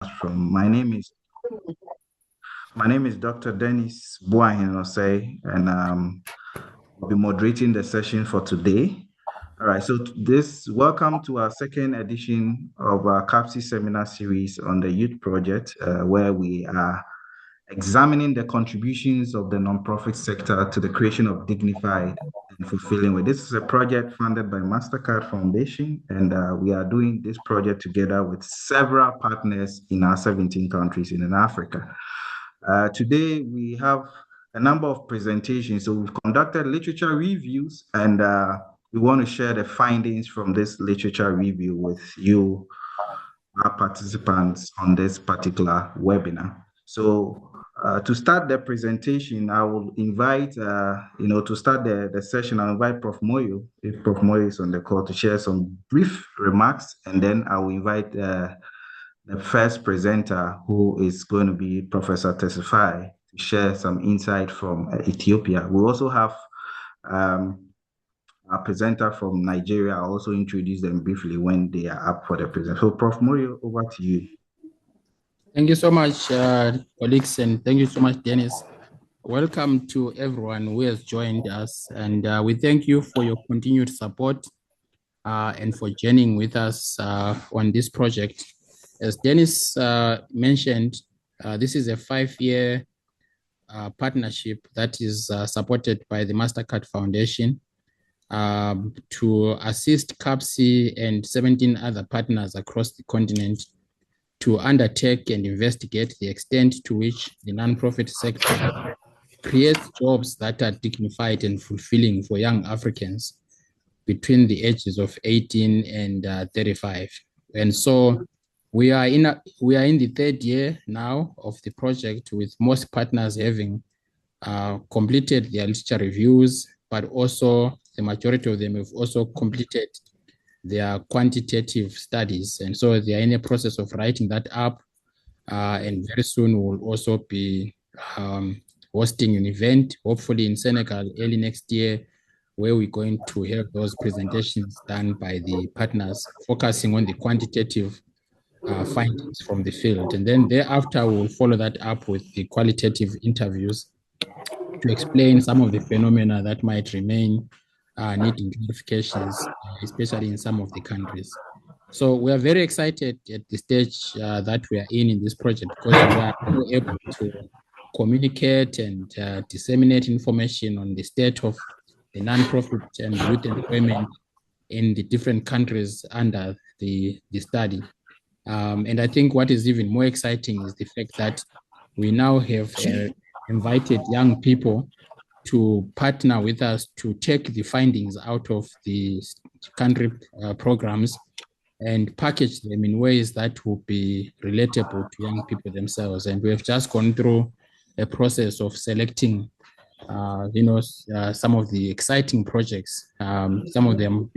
from. My name is Dr. Dennis Boahin, and I'll be moderating the session for today. All right, so welcome to our second edition of our CAPSI seminar series on the youth project, where we are examining the contributions of the nonprofit sector to the creation of dignified and fulfilling way. This is a project funded by Mastercard Foundation, and we are doing this project together with several partners in our 17 countries in Africa. Today, we have a number of presentations. So we've conducted literature reviews, and we want to share the findings from this literature review with you, our participants on this particular webinar. So to start the presentation, I will invite, to start the session, I'll invite Prof. Moyo, if Prof. Moyo is on the call, to share some brief remarks, and then I will invite the first presenter, who is going to be Professor Tesfaye, to share some insight from Ethiopia. We also have a presenter from Nigeria. I'll also introduce them briefly when they are up for the presentation. So, Prof. Moyo, over to you. Thank you so much, colleagues, and thank you so much, Dennis. Welcome to everyone who has joined us, and we thank you for your continued support and for joining with us on this project. As Dennis mentioned, this is a 5-year partnership that is supported by the Mastercard Foundation to assist CAPSI and 17 other partners across the continent to undertake and investigate the extent to which the nonprofit sector creates jobs that are dignified and fulfilling for young Africans between the ages of 18 and 35. And so we are in the 3rd year now of the project, with most partners having completed their literature reviews, but also the majority of them have also completed their quantitative studies. And so they are in a process of writing that up. And very soon we'll also be hosting an event, hopefully in Senegal early next year, where we're going to have those presentations done by the partners, focusing on the quantitative findings from the field. And then thereafter, we'll follow that up with the qualitative interviews to explain some of the phenomena that might remain needing clarifications, especially in some of the countries. So we are very excited at the stage that we are in this project, because we are able to communicate and disseminate information on the state of the nonprofit and youth employment in the different countries under the study. And I think what is even more exciting is the fact that we now have invited young people to partner with us to take the findings out of the country programs and package them in ways that will be relatable to young people themselves. And we have just gone through a process of selecting, some of the exciting projects, some of them,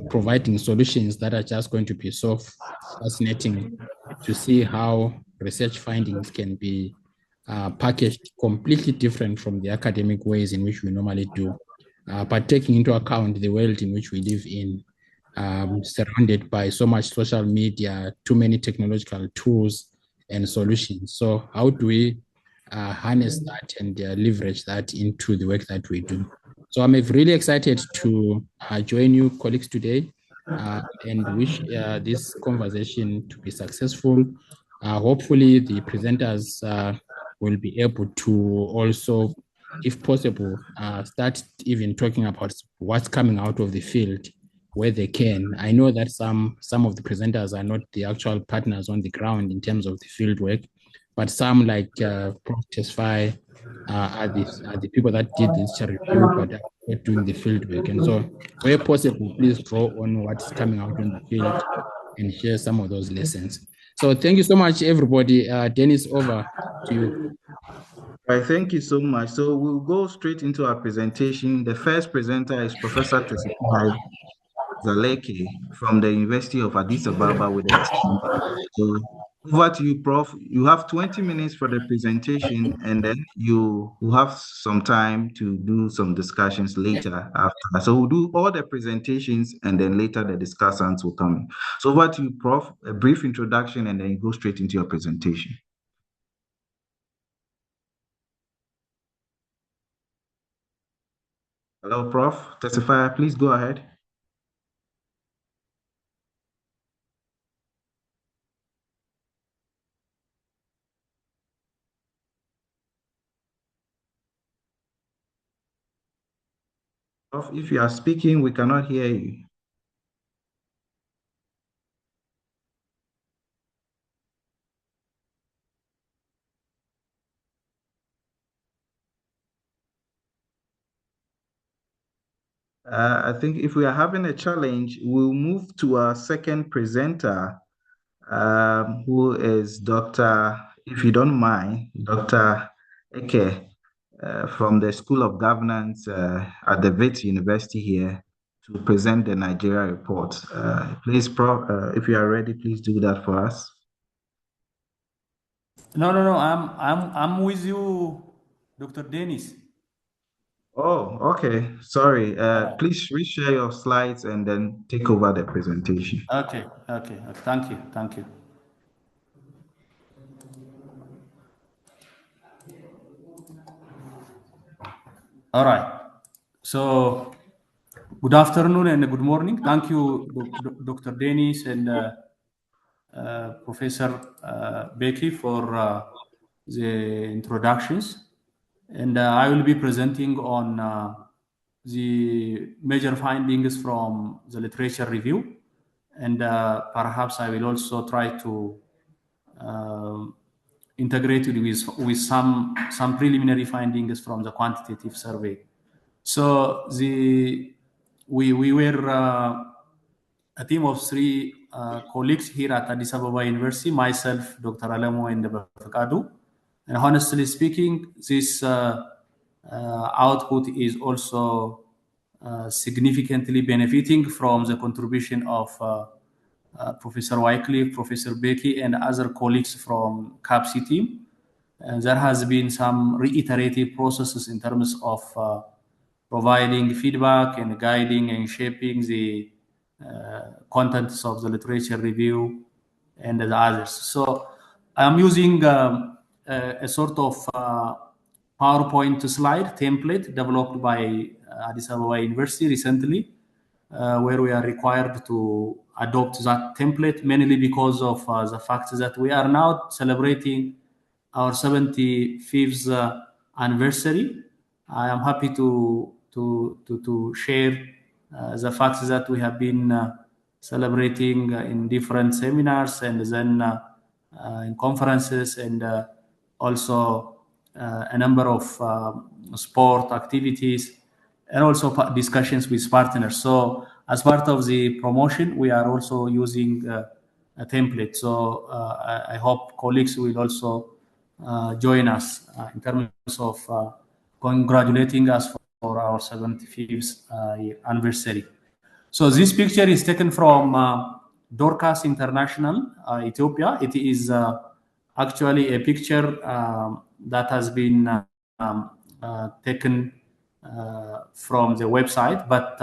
providing solutions that are just going to be so fascinating to see how research findings can be packaged completely different from the academic ways in which we normally do, but taking into account the world in which we live in, surrounded by so much social media, too many technological tools and solutions. So how do we harness that and leverage that into the work that we do? So I'm really excited to join you, colleagues, today and wish this conversation to be successful. Hopefully the presenters will be able to also, if possible, start even talking about what's coming out of the field where they can. I know that some of the presenters are not the actual partners on the ground in terms of the field work, but some, like Prof. Tesfaye, are the people that did this review, but are doing the field work. And so, where possible, please draw on what's coming out in the field and share some of those lessons. So thank you so much, everybody. Dennis, over to you. All right, thank you so much. So we'll go straight into our presentation. The first presenter is Professor Tesfaye Zaleke from the University of Addis Ababa with a team. So Over to you, Prof. You have 20 minutes for the presentation, and then you will have some time to do some discussions later after. So we'll do all the presentations, and then later the discussants will come in. So over to you, Prof. A brief introduction, and then you go straight into your presentation. Hello, Prof. Testifier, please go ahead. Prof, if you are speaking, we cannot hear you. I think if we are having a challenge, we'll move to our second presenter, who is Dr., if you don't mind, Dr. Eke, from the School of Governance at the Wits University here to present the Nigeria report. Please, Prof, if you are ready, please do that for us. No. I'm with you, Dr. Dennis. Oh, okay. Sorry. Please reshare your slides and then take over the presentation. Okay. Thank you. All right. So, good afternoon and good morning. Thank you, Dr. Dennis and Professor Becky for the introductions. And I will be presenting on the major findings from the literature review. And perhaps I will also try to integrate it with some preliminary findings from the quantitative survey. So we were a team of three colleagues here at Addis Ababa University, myself, Dr. Alamo, and Fakadu. And honestly speaking, this output is also significantly benefiting from the contribution of Professor Wycliffe, Professor Becky, and other colleagues from CAPSI team. And there has been some reiterative processes in terms of providing feedback and guiding and shaping the contents of the literature review and the others. So I'm using a sort of PowerPoint slide template developed by Addis Ababa University recently, where we are required to adopt that template, mainly because of the fact that we are now celebrating our 75th anniversary. I am happy to share the fact that we have been celebrating in different seminars and then in conferences and also a number of sport activities and also discussions with partners. So as part of the promotion, we are also using a template. So I hope colleagues will also join us in terms of congratulating us for our 75th anniversary. So this picture is taken from Dorcas International, Ethiopia. It is actually a picture that has been taken from the website, but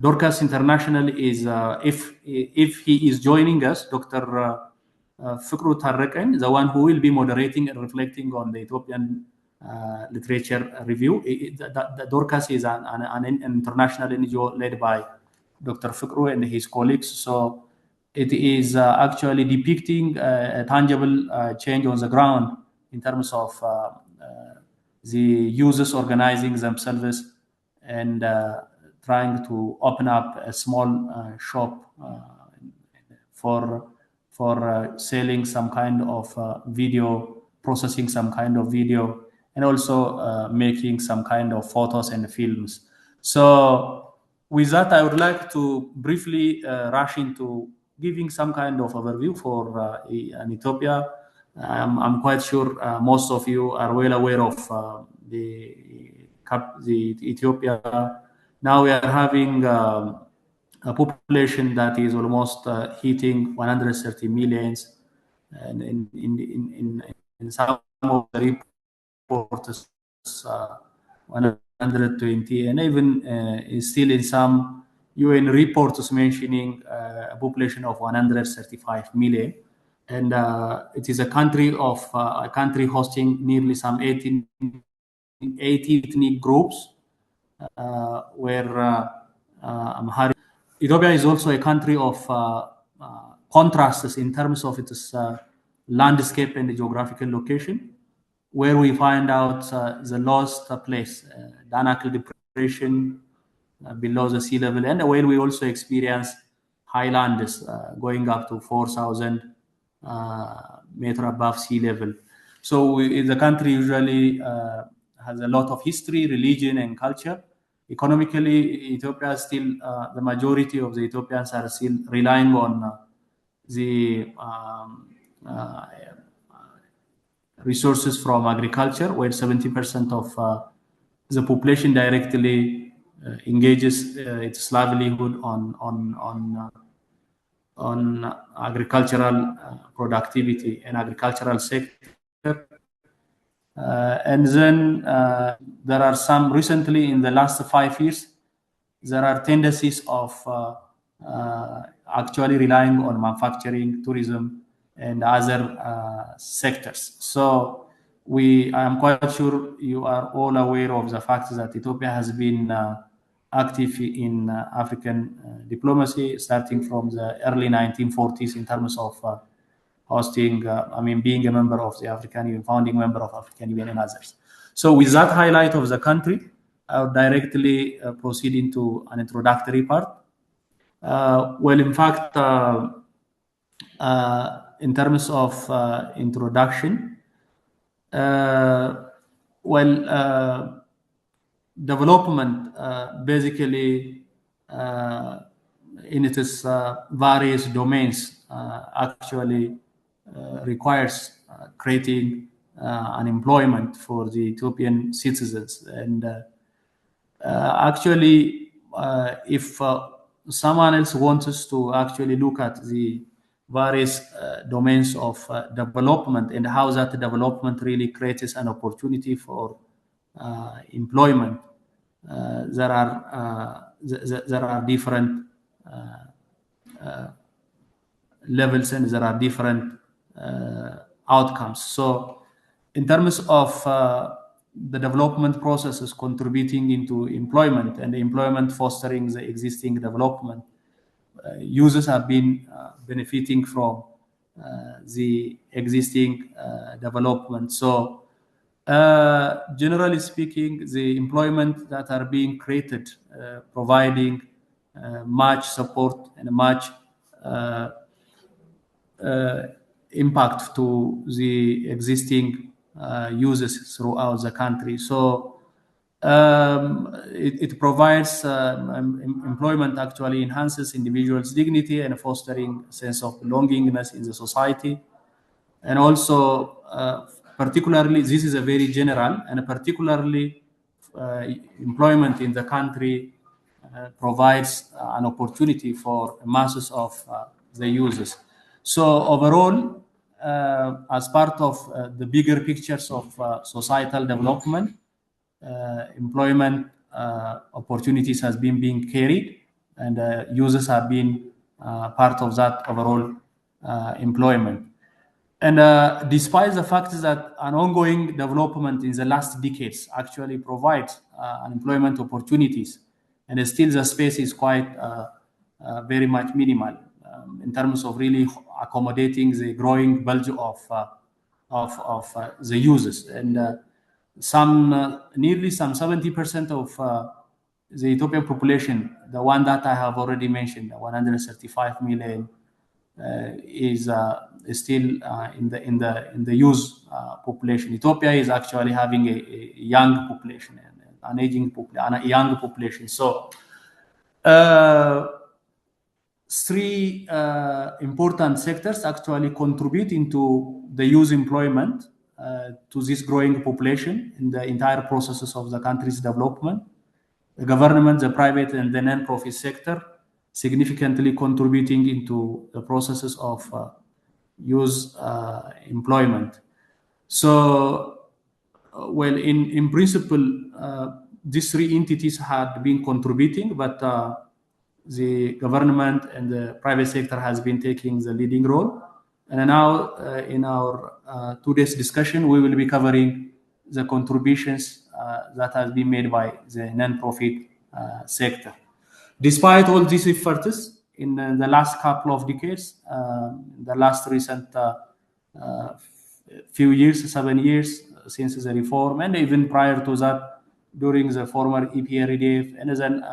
Dorcas International is, if he is joining us, Dr. Fikru Tarrekan, the one who will be moderating and reflecting on the Ethiopian literature review. The Dorcas is an international NGO led by Dr. Fikru and his colleagues. So it is actually depicting a tangible change on the ground in terms of the users organizing themselves and trying to open up a small shop for selling some kind of video, processing some kind of video, and also making some kind of photos and films. So with that, I would like to briefly rush into giving some kind of overview for an Ethiopia. I'm quite sure most of you are well aware of the Ethiopia. Now we are having a population that is almost hitting 130 millions. and in some of the reports 120, and even is still in some UN reports mentioning a population of 135 million. And it is a country hosting nearly some 80 ethnic groups, where Amharic. Ethiopia is also a country of contrasts in terms of its landscape and geographical location, where we find out the lowest place, Danakil Depression, below the sea level, and where we also experience highlands going up to 4,000 meter above sea level. So the country usually has a lot of history, religion, and culture. Economically, Ethiopia is still, the majority of the Ethiopians are still relying on the resources from agriculture, where 70% of the population directly engages its livelihood on agricultural productivity and agricultural sector. And then there are some recently, in the last 5 years, there are tendencies of actually relying on manufacturing, tourism, and other sectors. So I am quite sure you are all aware of the fact that Ethiopia has been active in African diplomacy, starting from the early 1940s in terms of hosting, being a member of the African Union, founding member of African Union, and others. So with that highlight of the country, I'll directly proceed into an introductory part. Well, in fact, in terms of introduction, development basically in its various domains actually requires creating unemployment for the Ethiopian citizens. And actually, if someone else wants us to actually look at the various domains of development and how that development really creates an opportunity for employment, there are different levels, and there are different outcomes. So in terms of the development processes contributing into employment and employment fostering the existing development, users have been benefiting from the existing development. So generally speaking, the employment that are being created providing much support and much impact to the existing users throughout the country. So it provides employment actually enhances individuals' dignity and fostering a sense of belongingness in the society. And also, particularly, this is a very general, and particularly employment in the country provides an opportunity for masses of the users. So overall, as part of the bigger pictures of societal development, employment opportunities has been being carried, and users have been part of that overall employment. And despite the fact that an ongoing development in the last decades actually provides employment opportunities, and still the space is quite very much minimal in terms of really accommodating the growing bulge of the users. And nearly 70% of the Ethiopian population, the one that I have already mentioned, 135 million, is still in the youth population. Ethiopia is actually having a young population, an aging population, a young population. So three important sectors actually contributing to the youth employment to this growing population in the entire processes of the country's development. The government, the private, and the non-profit sector significantly contributing into the processes of youth employment. So, well, in principle, these three entities had been contributing, but the government and the private sector has been taking the leading role. And now, in our today's discussion, we will be covering the contributions that has been made by the non-profit sector. Despite all these efforts, in the last couple of decades, the last recent few years, 7 years since the reform, and even prior to that, during the former EPRDF, and then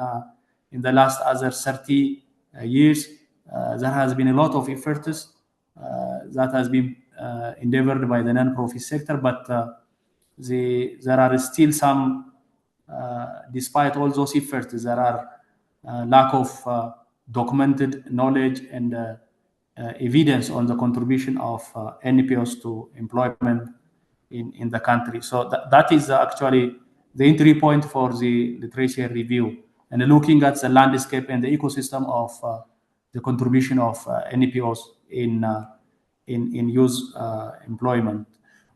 in the last other 30 years, there has been a lot of efforts that has been endeavored by the non-profit sector, but there are still some, despite all those efforts, there are lack of documented knowledge and evidence on the contribution of NPOs to employment in the country. So that is actually the entry point for the literature review, and looking at the landscape and the ecosystem of the contribution of NPOs in youth employment.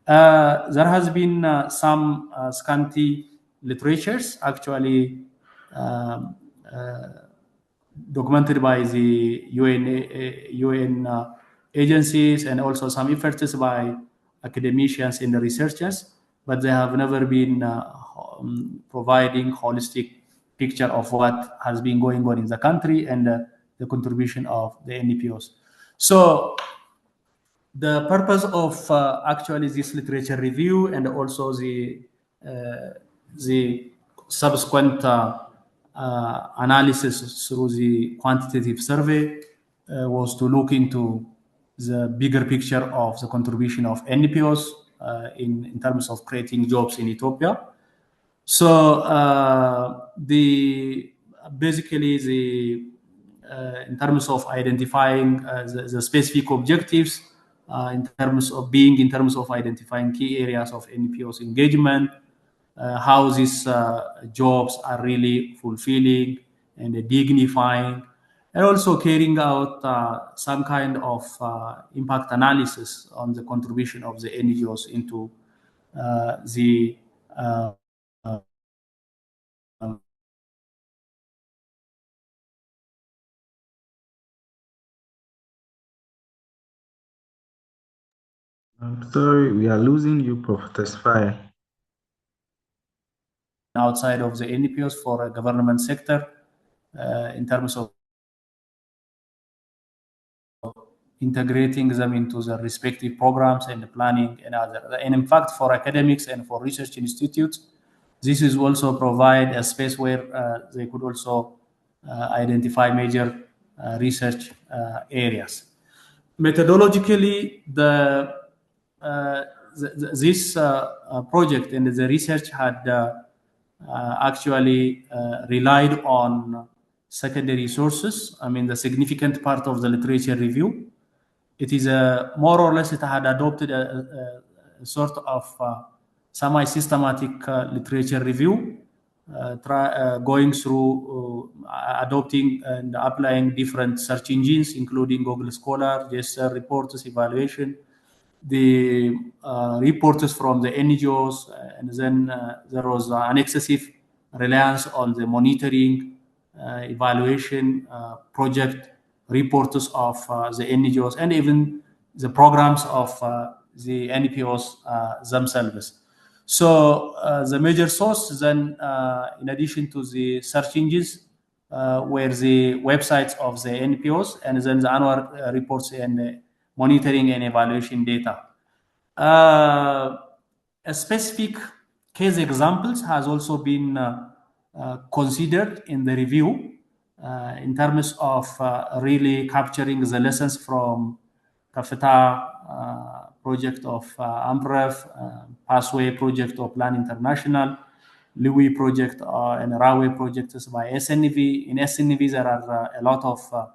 There has been some scanty literatures actually documented by the UN agencies, and also some efforts by academicians and researchers, but they have never been providing holistic picture of what has been going on in the country and the contribution of the NPOs. So the purpose of actually this literature review, and also the subsequent analysis through the quantitative survey was to look into the bigger picture of the contribution of NPOs in terms of creating jobs in Ethiopia. So in terms of identifying the specific objectives, in terms of identifying key areas of NPOs engagement, how these jobs are really fulfilling and dignifying, and also carrying out some kind of impact analysis on the contribution of the NGOs into the I'm sorry, we are losing you, Professor Spire. outside of the NPOs for a government sector in terms of integrating them into the respective programs and the planning and other. And in fact, for academics and for research institutes, this is also provide a space where they could also identify major research areas. Methodologically, this project and the research had actually relied on secondary sources. I mean, the significant part of the literature review, it is more or less it had adopted a sort of semi-systematic literature review, going through adopting and applying different search engines, including Google Scholar, GSR reports, evaluation, the reports from the NGOs, and then there was an excessive reliance on the monitoring, evaluation, project reports of the NGOs, and even the programs of the NPOs themselves. So the major source then, in addition to the search engines, were the websites of the NPOs, and then the annual reports and monitoring and evaluation data. A specific case examples has also been considered in the review in terms of really capturing the lessons from CAFETA project of AMPREF, Pathway project of Plan International, Louis project and Rawe projects by SNV. In SNV, there are a lot of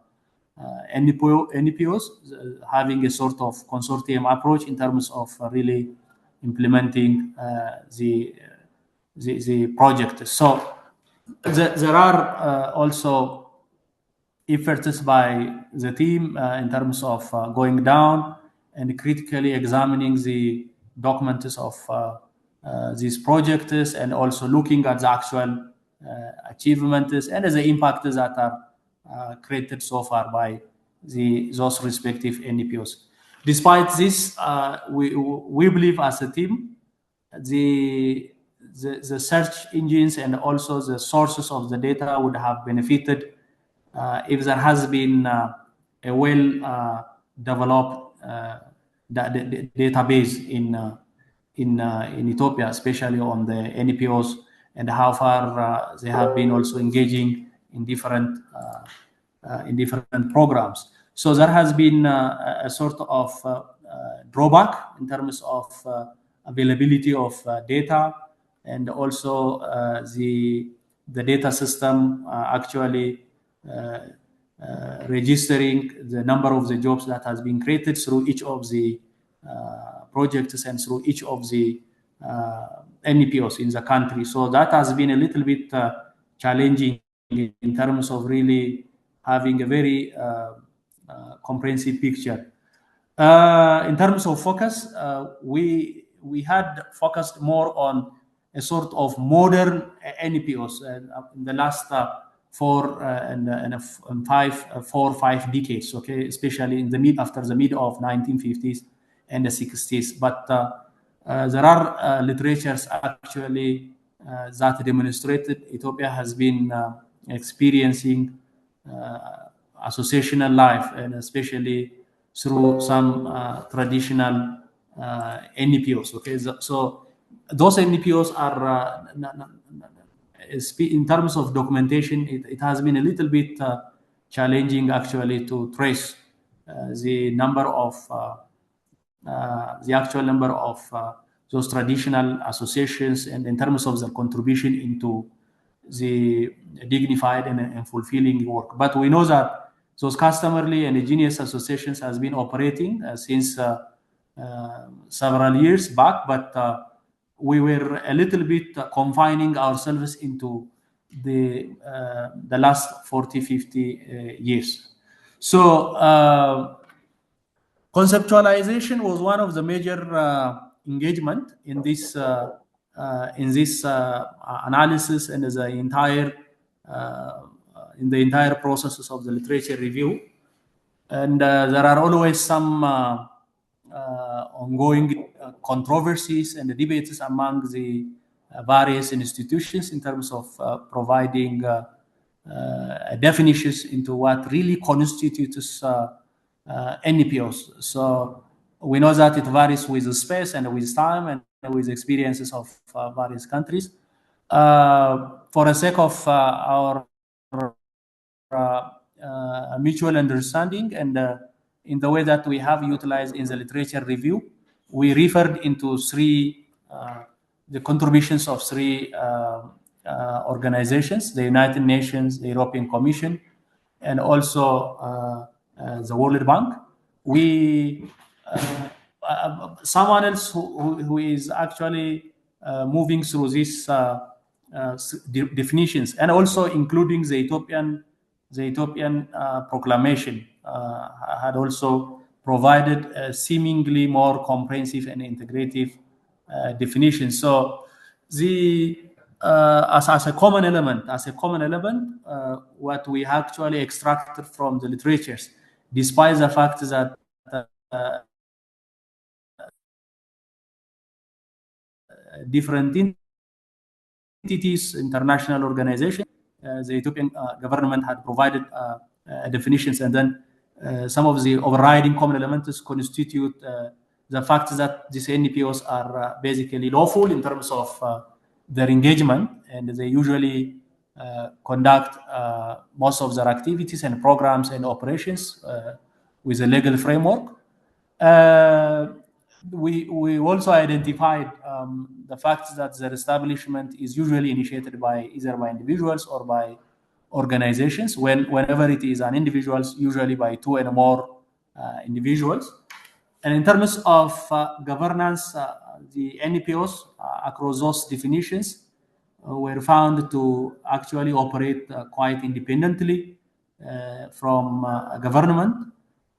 NPOs having a sort of consortium approach in terms of really implementing the project. So there are also efforts by the team in terms of going down and critically examining the documents of these projects, and also looking at the actual achievements and the impact that are created so far by those respective NPOs. Despite this, we believe as a team, the search engines and also the sources of the data would have benefited if there has been a well developed database in Ethiopia, especially on the NPOs, and how far they have been also engaging in different programs. So there has been a sort of drawback in terms of availability of data, and also the data system actually registering the number of the jobs that has been created through each of the projects and through each of the NPOs in the country. So that has been a little bit challenging in terms of really having a very comprehensive picture. In terms of focus, we had focused more on a sort of modern NPOs in the last 4 or 5 decades, okay, especially in the after the mid of 1950s and the 60s. But there are literatures actually that demonstrated Ethiopia has been experiencing associational life, and especially through some traditional NPOs. Okay, so those NPOs are in terms of documentation, it has been a little bit challenging actually to trace the number of the actual number of those traditional associations, and in terms of their contribution into the dignified and fulfilling work. But we know that those customarily and indigenous associations has been operating since several years back, but we were a little bit confining ourselves into the last 40, 50 years. So conceptualization was one of the major engagement in this analysis and the entire in the entire processes of the literature review. And there are always some ongoing controversies and debates among the various institutions in terms of providing definitions into what really constitutes NPOs. So we know that it varies with the space and with time and with experiences of various countries. For the sake of our mutual understanding, and in the way that we have utilized in the literature review, we referred into the contributions of 3 organizations: the United Nations, the European Commission, and also the World Bank. We someone else who is actually moving through these definitions, and also including the Ethiopian proclamation, had also provided a seemingly more comprehensive and integrative definition. So as a common element, what we actually extracted from the literatures, despite the fact that different entities, international organizations, the Ethiopian government had provided definitions, and then some of the overriding common elements constitute the fact that these NPOs are basically lawful in terms of their engagement, and they usually conduct most of their activities and programs and operations with a legal framework. We also identified the fact that their establishment is usually initiated by either by individuals or by organizations. Whenever it is an individual, usually by 2 and more individuals. And in terms of governance, the NPOs across those definitions were found to actually operate quite independently from government,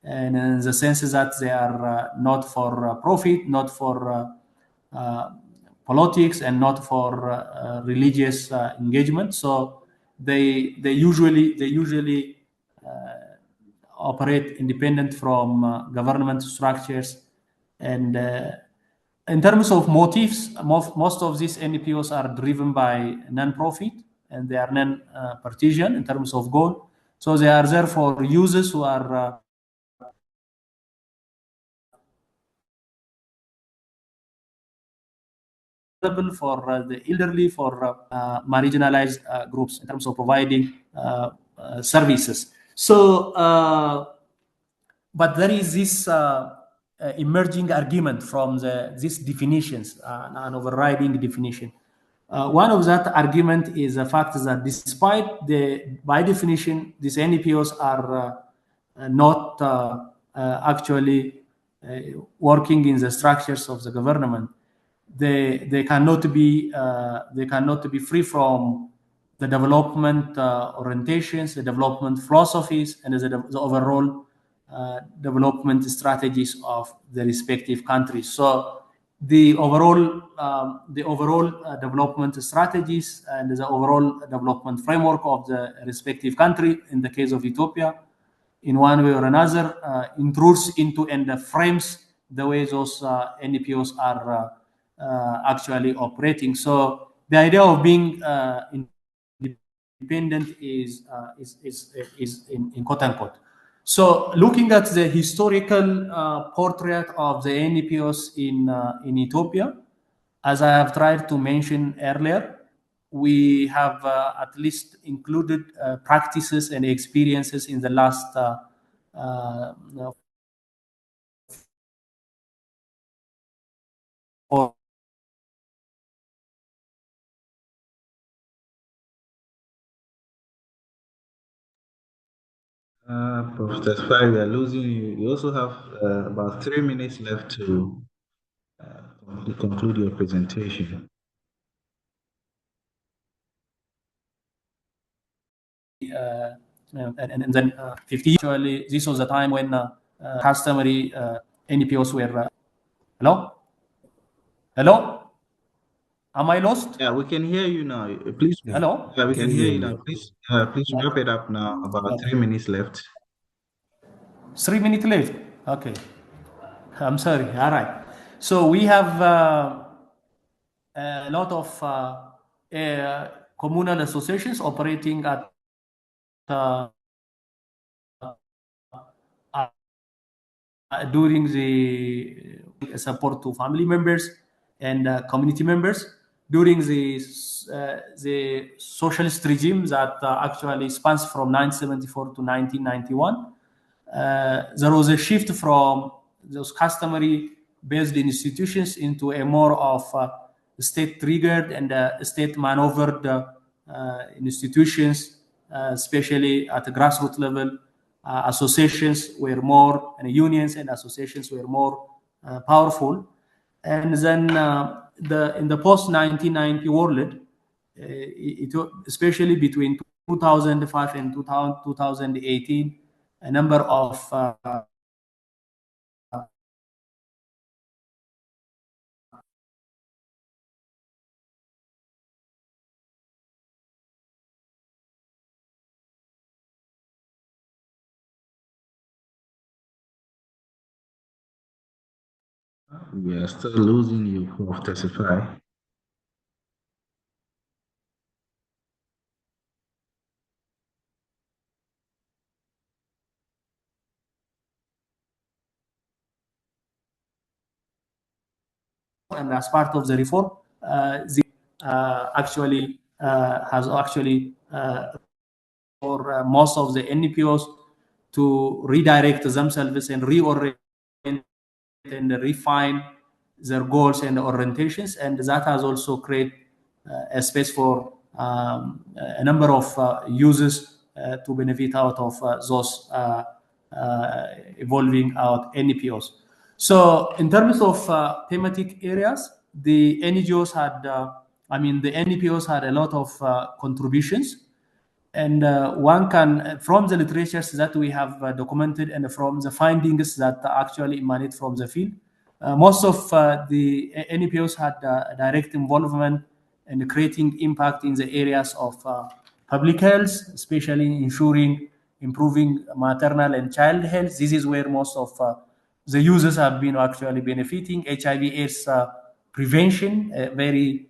and in the sense that they are not for profit, not for politics, and not for religious engagement. So they usually operate independent from government structures. And in terms of motives, most of these NPOs are driven by non-profit, and they are non-partisan in terms of goal. So they are there for users who are for the elderly, for marginalized groups in terms of providing services. So, but there is this emerging argument from these definitions, an overriding definition. One of that argument is the fact that despite by definition, these NPOs are not actually working in the structures of the government. They cannot be free from the development orientations, the development philosophies, and the overall development strategies of the respective countries. So the overall development strategies and the overall development framework of the respective country, in the case of Ethiopia, in one way or another, intrudes into and frames the way those NPOs are actually operating. So the idea of being independent is in quote unquote. So looking at the historical portrait of the NPOs in Ethiopia, as I have tried to mention earlier, we have at least included practices and experiences in the last 4 Professor Fry, we are losing you. You also have about 3 minutes left to conclude your presentation. And then 50 actually, this was the time when customary NPOs were hello, am I lost? Yeah, we can hear you now. Please. Hello? Yeah, we can hear you now. Please wrap it up now. About 3 minutes left. 3 minutes left. Okay. I'm sorry. All right. So we have a lot of communal associations operating at during the support to family members and community members during the socialist regime that actually spans from 1974 to 1991. There was a shift from those customary based institutions into a more of state triggered and state maneuvered institutions, especially at the grassroots level. Associations were more, and unions and associations were more powerful. And then in the post 1990 world, especially between 2005 and 2018, a number of We are still losing you, Professor Fry. and as part of the reform, actually has actually for most of the NPOs to redirect themselves and reorient and refine their goals and orientations, and that has also created a space for a number of users to benefit out of those evolving out NPOs. So in terms of thematic areas, the NGOs had, the NPOs had a lot of contributions, And one can, from the literatures that we have documented and from the findings that actually emanate from the field, most of the NPOs had direct involvement in creating impact in the areas of public health, especially ensuring improving maternal and child health. This is where most of the users have been actually benefiting. HIV/AIDS prevention, a very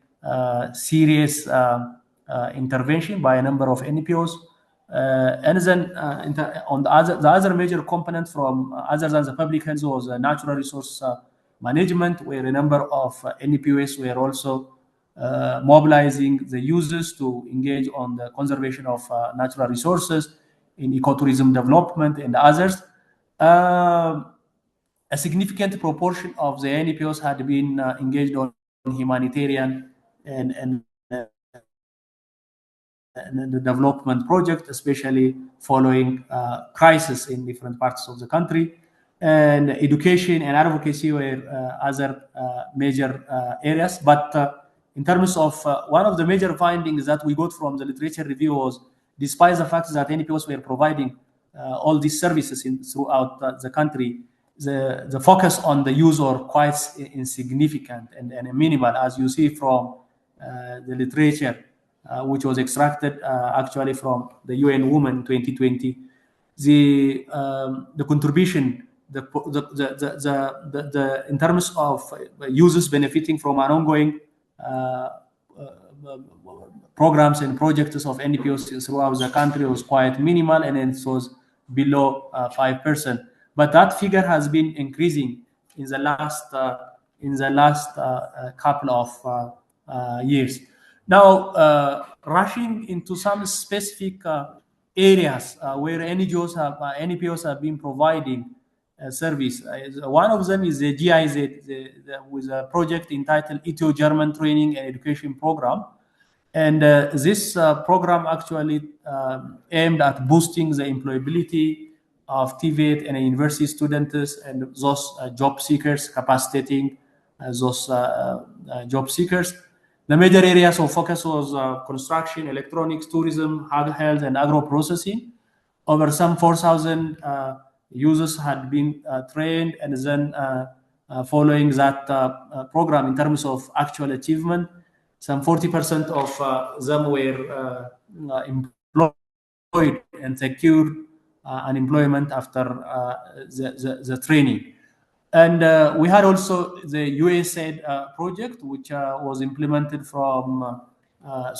serious intervention by a number of NPOs. And then on the other major component from other than the public health was natural resource management, where a number of NPOs were also mobilizing the users to engage on the conservation of natural resources in ecotourism development and others. A significant proportion of the NPOs had been engaged on humanitarian and the development project, especially following crisis in different parts of the country. And education and advocacy were other major areas. But in terms of one of the major findings that we got from the literature review was, despite the fact that NPOs were providing all these services throughout the country, the focus on the use are quite insignificant and minimal, as you see from the literature, which was extracted actually from the UN Women 2020. The contribution, in terms of users benefiting from an ongoing programs and projects of NPOs throughout the country was quite minimal, and it was below 5%. But that figure has been increasing in the last couple of years. Now, rushing into some specific areas where NPOs have been providing service. One of them is the GIZ, with a project entitled Ethio-German Training and Education Program. And this program actually aimed at boosting the employability of TVET and university students and those job seekers, capacitating those job seekers. The major areas of focus was construction, electronics, tourism, health, and agro-processing. Over some 4,000 users had been trained, and then following that program, in terms of actual achievement, some 40% of them were employed and secured unemployment after the training. And we had also the USAID project, which was implemented from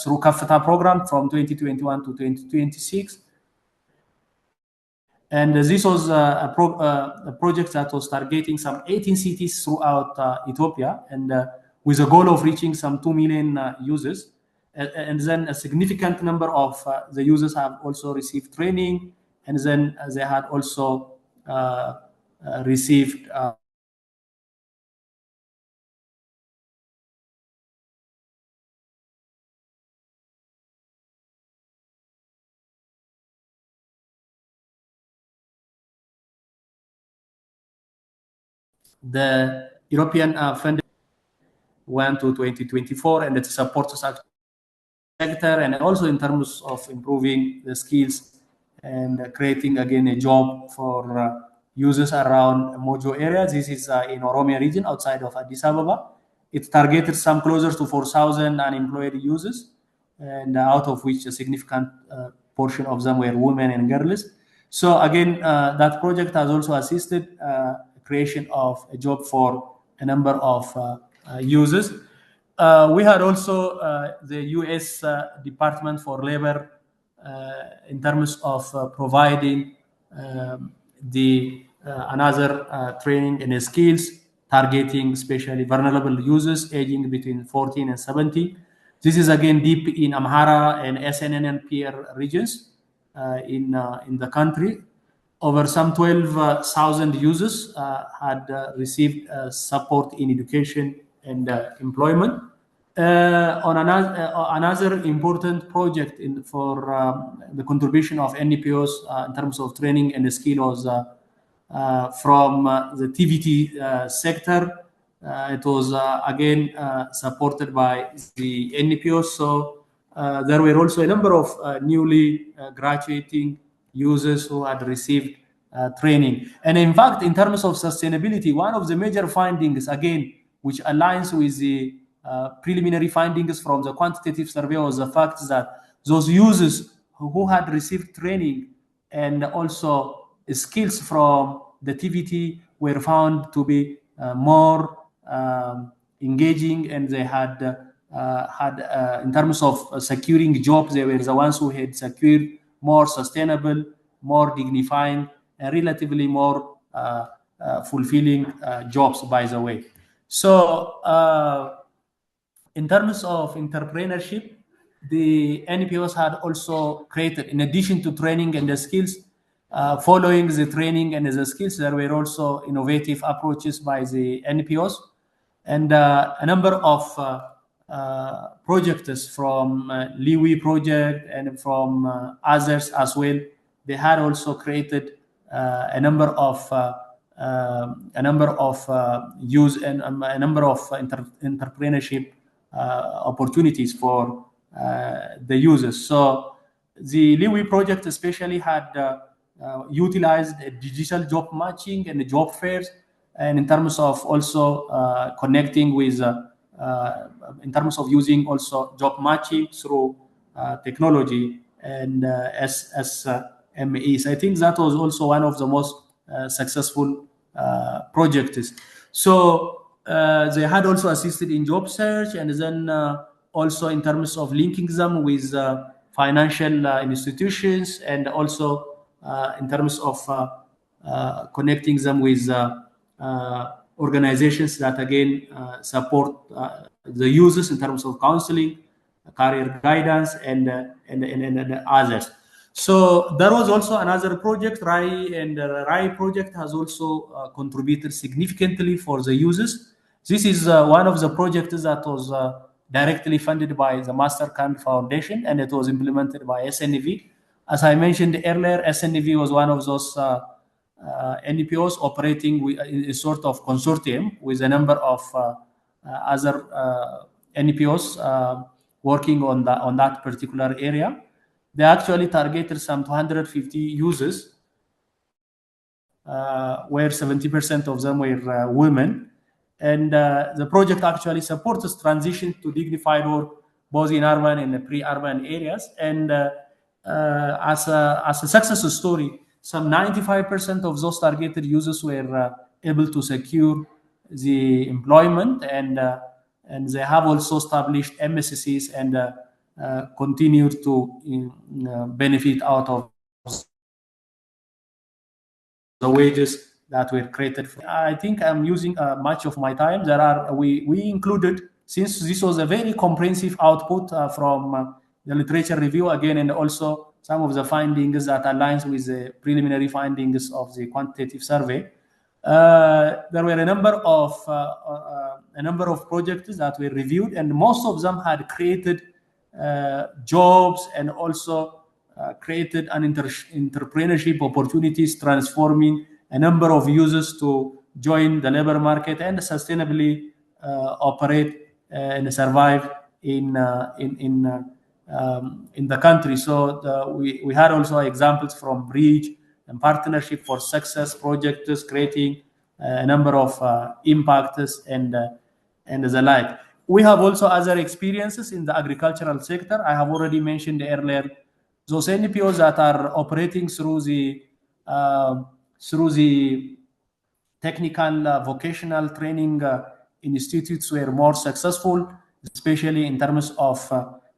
through CAPSI program from 2021 to 2026. And this was a project that was targeting some 18 cities throughout Ethiopia, and with a goal of reaching some 2 million users. And then a significant number of the users have also received training, and then they had also received the European Foundation went to 2024, and it supports us sector, and also in terms of improving the skills and creating again a job for users around Mojo area. This is in Oromia region outside of Addis Ababa. It targeted some closer to 4,000 unemployed users, and out of which a significant portion of them were women and girls. So again, that project has also assisted creation of a job for a number of users. We had also the U.S. Department for Labor in terms of providing another training and skills targeting especially vulnerable users aging between 14 and 70. This is again deep in Amhara and SNNPR regions in the country. Over some 12,000 users had received support in education and employment. On another important project for the contribution of NPOs in terms of training and skill was from the TVT sector. It was again supported by the NPOs. So there were also a number of newly graduating users who had received training. And in fact, in terms of sustainability, one of the major findings, again, which aligns with the preliminary findings from the quantitative survey, was the fact that those users who had received training and also skills from the TVT were found to be more engaging, and they had in terms of securing jobs, they were the ones who had secured more sustainable, more dignified, and relatively more fulfilling jobs, by the way. So in terms of entrepreneurship, the NPOs had also created, in addition to training and the skills, following the training and the skills, there were also innovative approaches by the NPOs, and a number of projects from Liwi project and from others as well. They had also created a number of use and a number of entrepreneurship opportunities for the users. So the Liwi project especially had utilized digital job matching and job fairs, and in terms of also connecting with, in terms of using also job matching through technology and SMEs. I think that was also one of the most successful projects. So they had also assisted in job search, and then also in terms of linking them with financial institutions, and also in terms of connecting them with organizations that again support the users in terms of counseling, career guidance, and others. So there was also another project, RAI, and the RAI project has also contributed significantly for the users. This is one of the projects that was directly funded by the Mastercard Foundation, and it was implemented by SNV. As I mentioned earlier, SNV was one of those NPOs operating with a sort of consortium with a number of other NPOs working on that particular area. They actually targeted some 250 users, where 70% of them were women. And the project actually supports transition to dignified work both in urban and pre-urban areas. And as a success story, some 95% of those targeted users were able to secure the employment, and they have also established MSCs and continued to benefit out of the wages that were created. I think I'm using much of my time. We included, since this was a very comprehensive output from the literature review again, and also some of the findings that aligns with the preliminary findings of the quantitative survey. There were a number of projects that were reviewed, and most of them had created jobs and also created an entrepreneurship opportunities, transforming a number of users to join the labor market and sustainably operate and survive in the country. So we had also examples from Bridge and Partnership for Success projects, creating a number of impacts and the like. We have also other experiences in the agricultural sector. I have already mentioned earlier those NPOs that are operating through the technical vocational training institutes were more successful, especially in terms of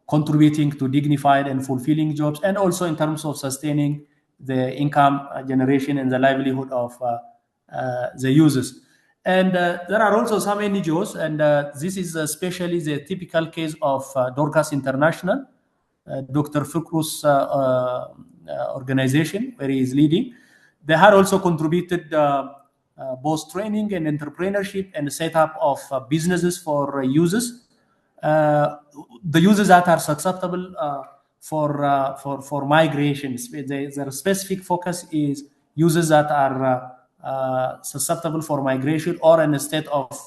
contributing to dignified and fulfilling jobs, and also in terms of sustaining the income generation and the livelihood of the users. And there are also some NGOs, and this is especially the typical case of Dorcas International, Dr. Fukrus organization, where he is leading. They had also contributed both training and entrepreneurship and the setup of businesses for users. The users that are susceptible for migrations. Their specific focus is users that are susceptible for migration or in a state of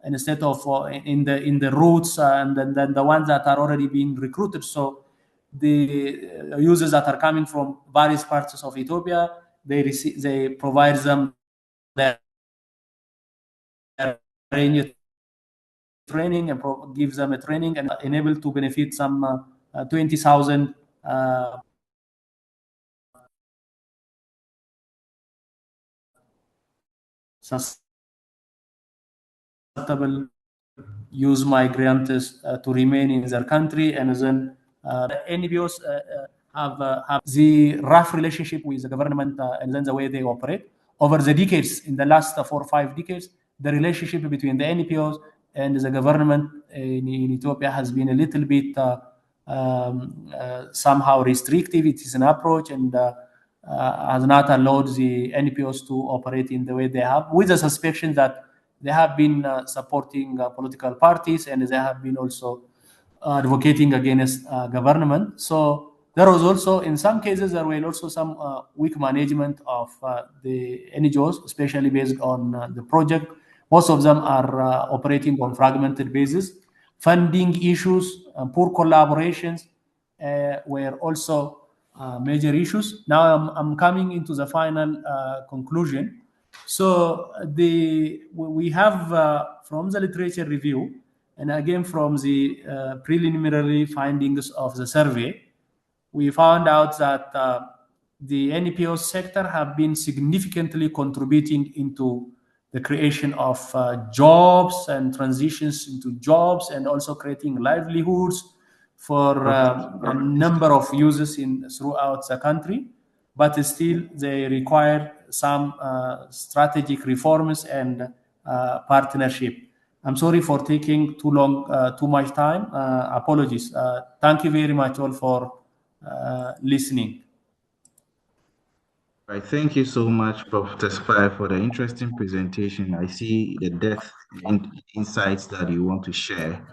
instead of in the routes and then the ones that are already being recruited. So the users that are coming from various parts of Ethiopia, they provide them their training and gives them a training and enable to benefit some 20,000 susceptible use migrants to remain in their country, and then NPOs have the rough relationship with the government and then the way they operate. Over the decades, in the last 4 or 5 decades, the relationship between the NPOs and the government in Ethiopia has been a little bit somehow restrictive. It is an approach and has not allowed the NPOs to operate in the way they have, with the suspicion that they have been supporting political parties and they have been also advocating against government. So there was also, in some cases, there were also some weak management of the NGOs, especially based on the project. Most of them are operating on fragmented basis. Funding issues, poor collaborations were also major issues. Now I'm coming into the final conclusion. So we have from the literature review, and again from the preliminary findings of the survey, we found out that the NPO sector have been significantly contributing into the creation of jobs and transitions into jobs, and also creating livelihoods for a number of users throughout the country. But still, they require some strategic reforms and partnership. I'm sorry for taking too much time. Apologies. Thank you very much all for listening. Right. Thank you so much, Prof. Tesfaye, for the interesting presentation. I see the depth and insights that you want to share,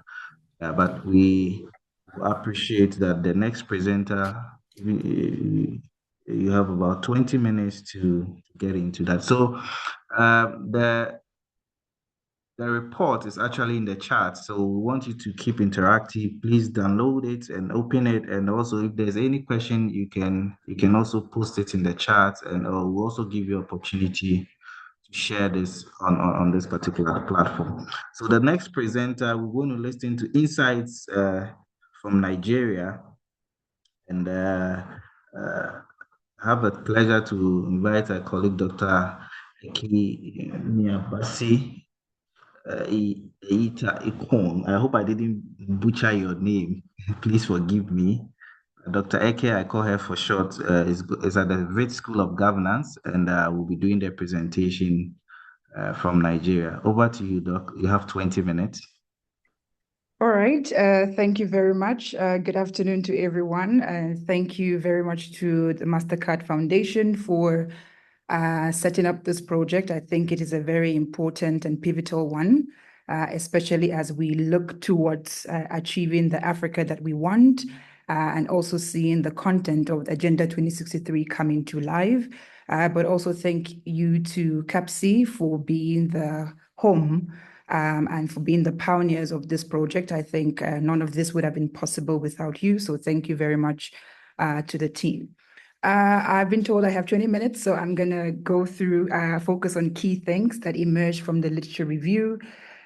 but we appreciate that the next presenter, you have about 20 minutes to get into that. So the report is actually in the chat, so we want you to keep interactive. Please download it and open it, and also if there's any question, you can also post it in the chat, and we'll also give you opportunity to share this on this particular platform. So the next presenter, we're going to listen to insights from Nigeria, and have a pleasure to invite our colleague, Dr. Eki Niabasi. Eita Ikon. I hope I didn't butcher your name. Please forgive me. Dr. Eke, I call her for short, is at the Wits School of Governance, and will be doing the presentation from Nigeria. Over to you, Doc. You have 20 minutes. All right. Thank you very much. Good afternoon to everyone. Thank you very much to the Mastercard Foundation for setting up this project. I think it is a very important and pivotal one, especially as we look towards achieving the Africa that we want, and also seeing the content of Agenda 2063 coming to life. But also thank you to CAPSI for being the home and for being the pioneers of this project. I think none of this would have been possible without you. So thank you very much to the team. I've been told I have 20 minutes, so I'm going to go through, focus on key things that emerged from the literature review.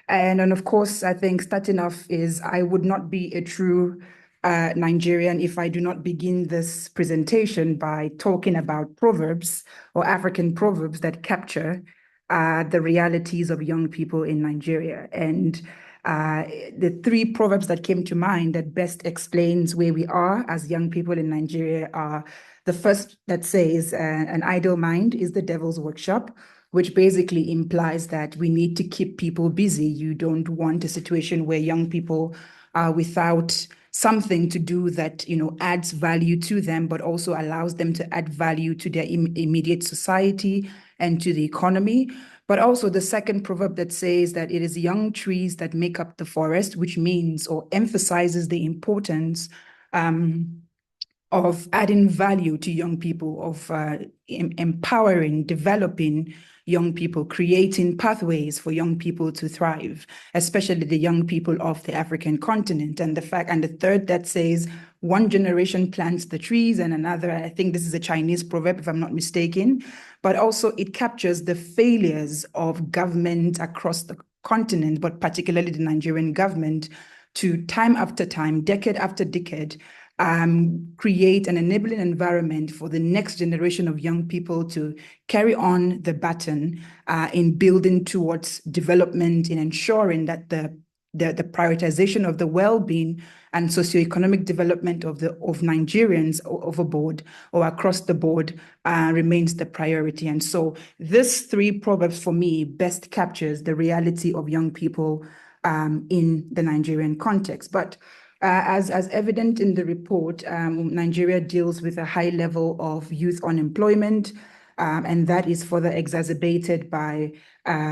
And of course, I think starting off is I would not be a true Nigerian if I do not begin this presentation by talking about proverbs or African proverbs that capture the realities of young people in Nigeria. And the 3 proverbs that came to mind that best explains where we are as young people in Nigeria are the first that says an idle mind is the devil's workshop, which basically implies that we need to keep people busy. You don't want a situation where young people are without something to do that, adds value to them, but also allows them to add value to their immediate society and to the economy. But also the second proverb that says that it is young trees that make up the forest, which means or emphasizes the importance of adding value to young people, of empowering, developing young people, creating pathways for young people to thrive, especially the young people of the African continent. And the third that says, one generation plants the trees and another, I think this is a Chinese proverb, if I'm not mistaken, but also it captures the failures of government across the continent, but particularly the Nigerian government, to time after time, decade after decade, create an enabling environment for the next generation of young people to carry on the baton in building towards development, in ensuring that the prioritization of the well-being and socioeconomic development of Nigerians overboard or across the board remains the priority. And so this three proverbs for me best captures the reality of young people in the Nigerian context. But as evident in the report, Nigeria deals with a high level of youth unemployment, and that is further exacerbated by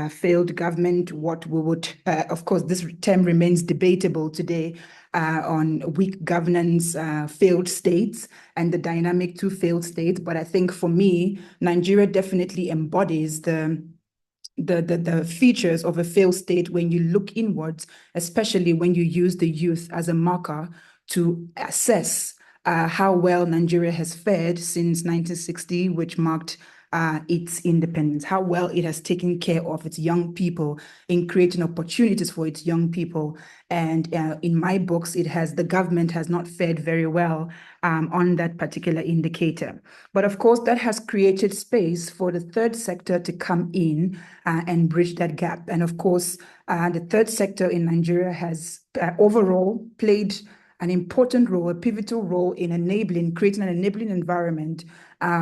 failed government, what we would, of course, this term remains debatable today, on weak governance, failed states, and the dynamic to failed states. But I think for me, Nigeria definitely embodies the features of a failed state when you look inwards, especially when you use the youth as a marker to assess how well Nigeria has fared since 1960, which marked its independence, how well it has taken care of its young people in creating opportunities for its young people. And in my books, the government has not fared very well on that particular indicator. But of course, that has created space for the third sector to come in and bridge that gap. And of course, the third sector in Nigeria has overall played an important role, a pivotal role in creating an enabling environment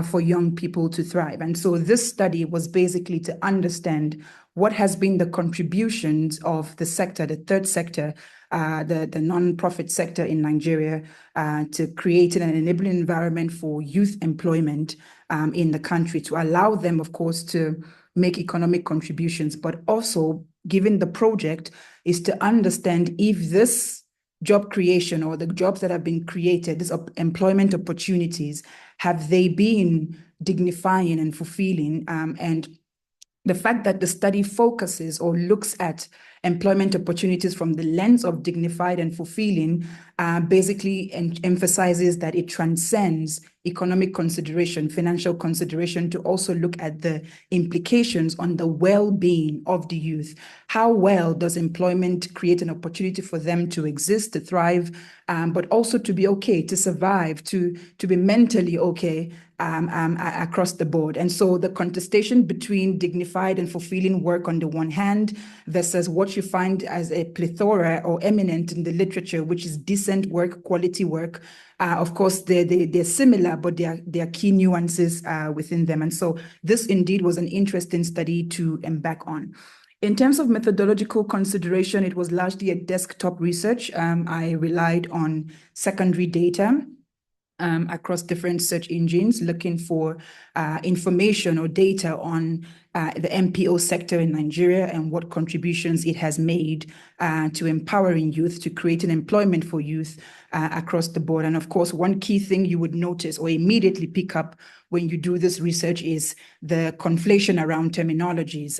for young people to thrive. And so this study was basically to understand what has been the contributions of the sector, the third sector, the non-profit sector in Nigeria, to creating an enabling environment for youth employment in the country, to allow them, of course, to make economic contributions, but also, given the project, is to understand if this job creation or the jobs that have been created, these employment opportunities, have they been dignifying and fulfilling? And the fact that the study focuses or looks at employment opportunities from the lens of dignified and fulfilling basically emphasizes that it transcends economic consideration, financial consideration, to also look at the implications on the well-being of the youth. How well does employment create an opportunity for them to exist, to thrive, but also to be okay, to survive, to be mentally okay across the board? And so the contestation between dignified and fulfilling work on the one hand versus what you find as a plethora or eminent in the literature, which is decent work, quality work. Of course, they're similar, but there are key nuances within them. And so this indeed was an interesting study to embark on. In terms of methodological consideration, it was largely a desktop research. I relied on secondary data across different search engines, looking for information or data on the MPO sector in Nigeria and what contributions it has made to empowering youth, to creating employment for youth across the board. And of course, one key thing you would notice or immediately pick up when you do this research is the conflation around terminologies.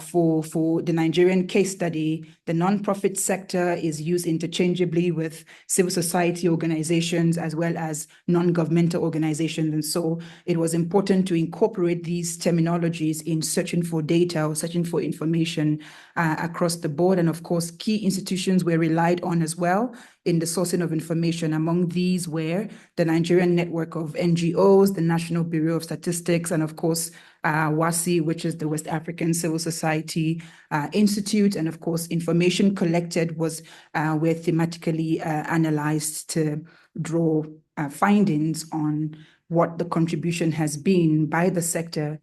For the Nigerian case study, the nonprofit sector is used interchangeably with civil society organizations as well as non-governmental organizations. And so it was important to incorporate these terminologies in searching for data or searching for information across the board. And of course, key institutions were relied on as well in the sourcing of information. Among these were the Nigerian network of NGOs, the National Bureau of Statistics, and of course, WASI, which is the West African Civil Society Institute. And of course, information collected were thematically analyzed to draw findings on what the contribution has been by the sector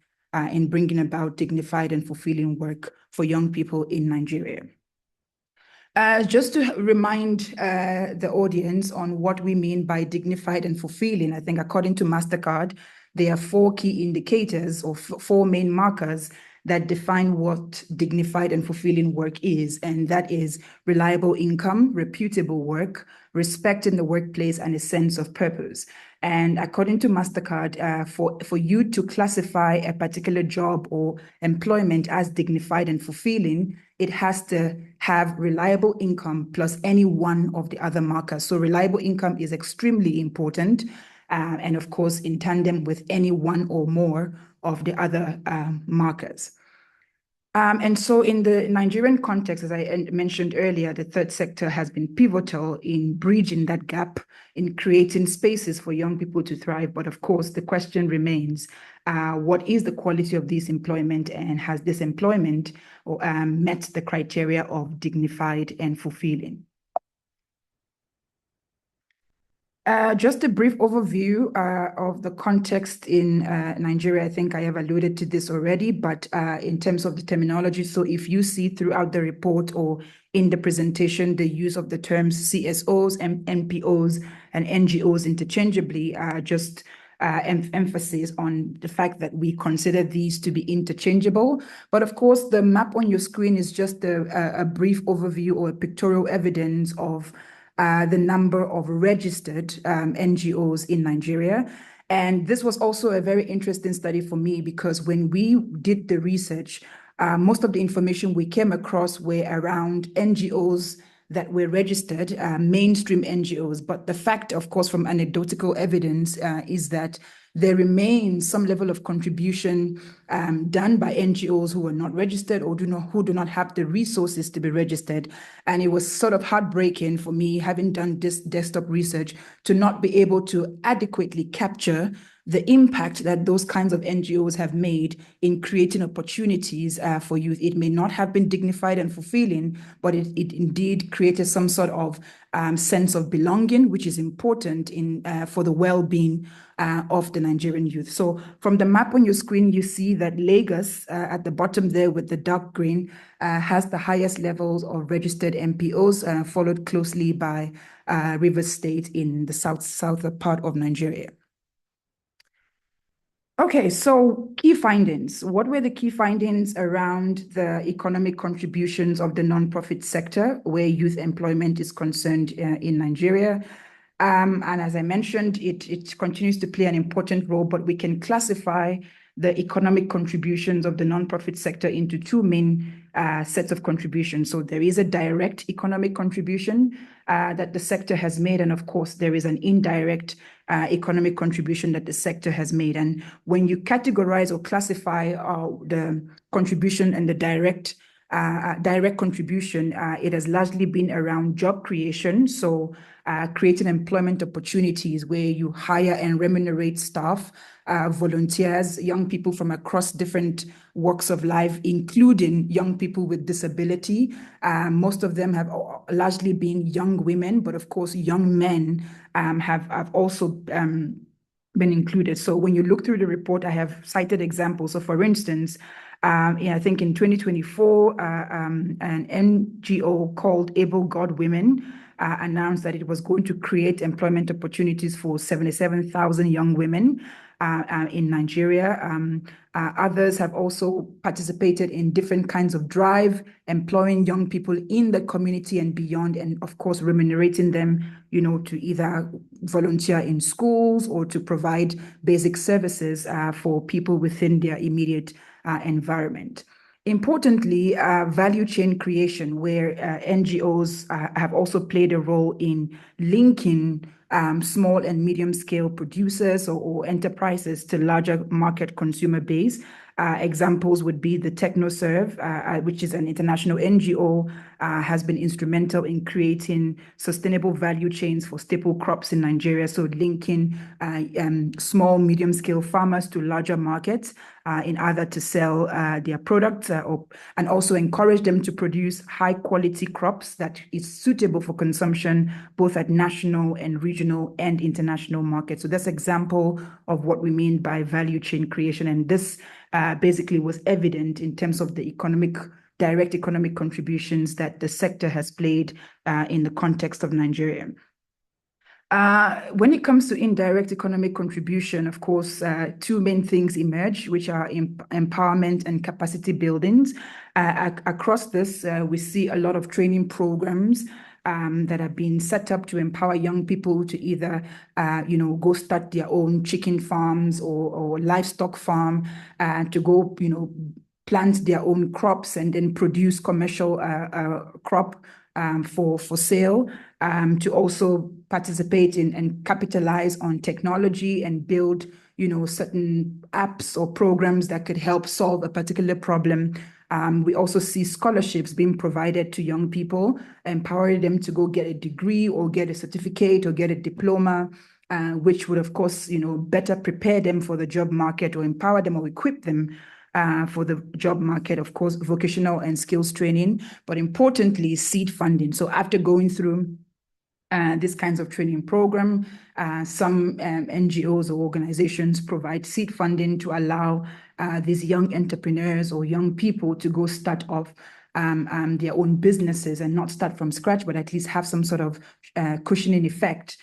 in bringing about dignified and fulfilling work for young people in Nigeria. Just to remind the audience on what we mean by dignified and fulfilling, I think according to Mastercard, there are four key indicators or four main markers that define what dignified and fulfilling work is, and that is reliable income, reputable work, respect in the workplace, and a sense of purpose. And according to Mastercard, for you to classify a particular job or employment as dignified and fulfilling, it has to have reliable income plus any one of the other markers. So reliable income is extremely important, and of course, in tandem with any one or more of the other markers. And so in the Nigerian context, as I mentioned earlier, the third sector has been pivotal in bridging that gap, in creating spaces for young people to thrive. But of course, the question remains, what is the quality of this employment, and has this employment met the criteria of dignified and fulfilling? Just a brief overview of the context in Nigeria. I think I have alluded to this already, but in terms of the terminology, so if you see throughout the report or in the presentation, the use of the terms CSOs, NPOs, and NGOs interchangeably, just emphasis on the fact that we consider these to be interchangeable. But of course, the map on your screen is just a brief overview or a pictorial evidence of the number of registered NGOs in Nigeria. And this was also a very interesting study for me, because when we did the research, most of the information we came across were around NGOs that were registered, mainstream NGOs. But the fact, of course, from anecdotal evidence is that there remains some level of contribution done by NGOs who are not registered or who do not have the resources to be registered. And it was sort of heartbreaking for me, having done this desktop research, to not be able to adequately capture the impact that those kinds of NGOs have made in creating opportunities for youth. It may not have been dignified and fulfilling, but it indeed created some sort of sense of belonging, which is important for the well-being of the Nigerian youth. So from the map on your screen, you see that Lagos at the bottom there with the dark green has the highest levels of registered NPOs, followed closely by Rivers State in the southern part of Nigeria. Okay, so key findings. What were the key findings around the economic contributions of the nonprofit sector where youth employment is concerned in Nigeria? And as I mentioned, it continues to play an important role, but we can classify the economic contributions of the nonprofit sector into two main sets of contributions. So there is a direct economic contribution that the sector has made, and of course, there is an indirect economic contribution that the sector has made. And when you categorize or classify the contribution and the direct contribution, it has largely been around job creation. So creating employment opportunities where you hire and remunerate staff, volunteers, young people from across different walks of life, including young people with disability. Most of them have largely been young women, but of course, young men have also been included. So when you look through the report, I have cited examples. So for instance, I think in 2024, an NGO called Able God Women announced that it was going to create employment opportunities for 77,000 young women in Nigeria. Others have also participated in different kinds of drive, employing young people in the community and beyond, and of course, remunerating them, to either volunteer in schools or to provide basic services for people within their immediate environment. Importantly, value chain creation, where NGOs have also played a role in linking small and medium scale producers or enterprises to larger market consumer base. Examples would be the TechnoServe, which is an international NGO, has been instrumental in creating sustainable value chains for staple crops in Nigeria. So linking small, medium scale farmers to larger markets in order to sell their products and also encourage them to produce high quality crops that is suitable for consumption, both at national and regional and international markets. So that's an example of what we mean by value chain creation. And this basically was evident in terms of the direct economic contributions that the sector has played in the context of Nigeria. When it comes to indirect economic contribution, of course, two main things emerge, which are empowerment and capacity buildings. Across this, we see a lot of training programs that have been set up to empower young people to either, go start their own chicken farms or livestock farm, to go, plant their own crops and then produce commercial crop for sale, to also participate in and capitalize on technology and build, certain apps or programs that could help solve a particular problem. We also see scholarships being provided to young people, empowering them to go get a degree or get a certificate or get a diploma, which would, of course, better prepare them for the job market or empower them or equip them for the job market, of course, vocational and skills training, but importantly, seed funding. So after going through these kinds of training program, some NGOs or organizations provide seed funding to allow these young entrepreneurs or young people to go start off their own businesses and not start from scratch, but at least have some sort of cushioning effect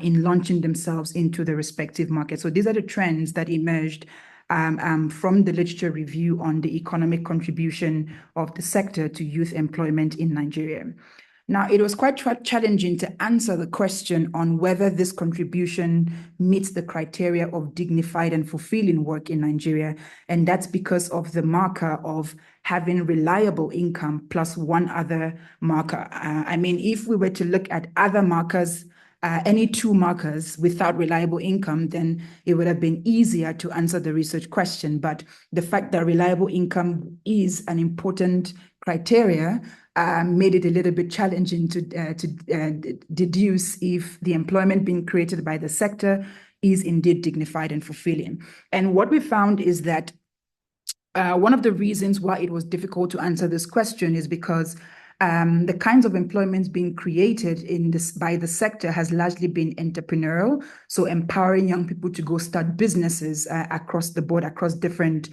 in launching themselves into the respective market. So these are the trends that emerged from the literature review on the economic contribution of the sector to youth employment in Nigeria. Now, it was quite challenging to answer the question on whether this contribution meets the criteria of dignified and fulfilling work in Nigeria. And that's because of the marker of having reliable income plus one other marker. I mean, if we were to look at other markers, any two markers without reliable income, then it would have been easier to answer the research question. But the fact that reliable income is an important criteria made it a little bit challenging to deduce if the employment being created by the sector is indeed dignified and fulfilling. And what we found is that one of the reasons why it was difficult to answer this question is because the kinds of employments being created by the sector has largely been entrepreneurial, so empowering young people to go start businesses across the board, across different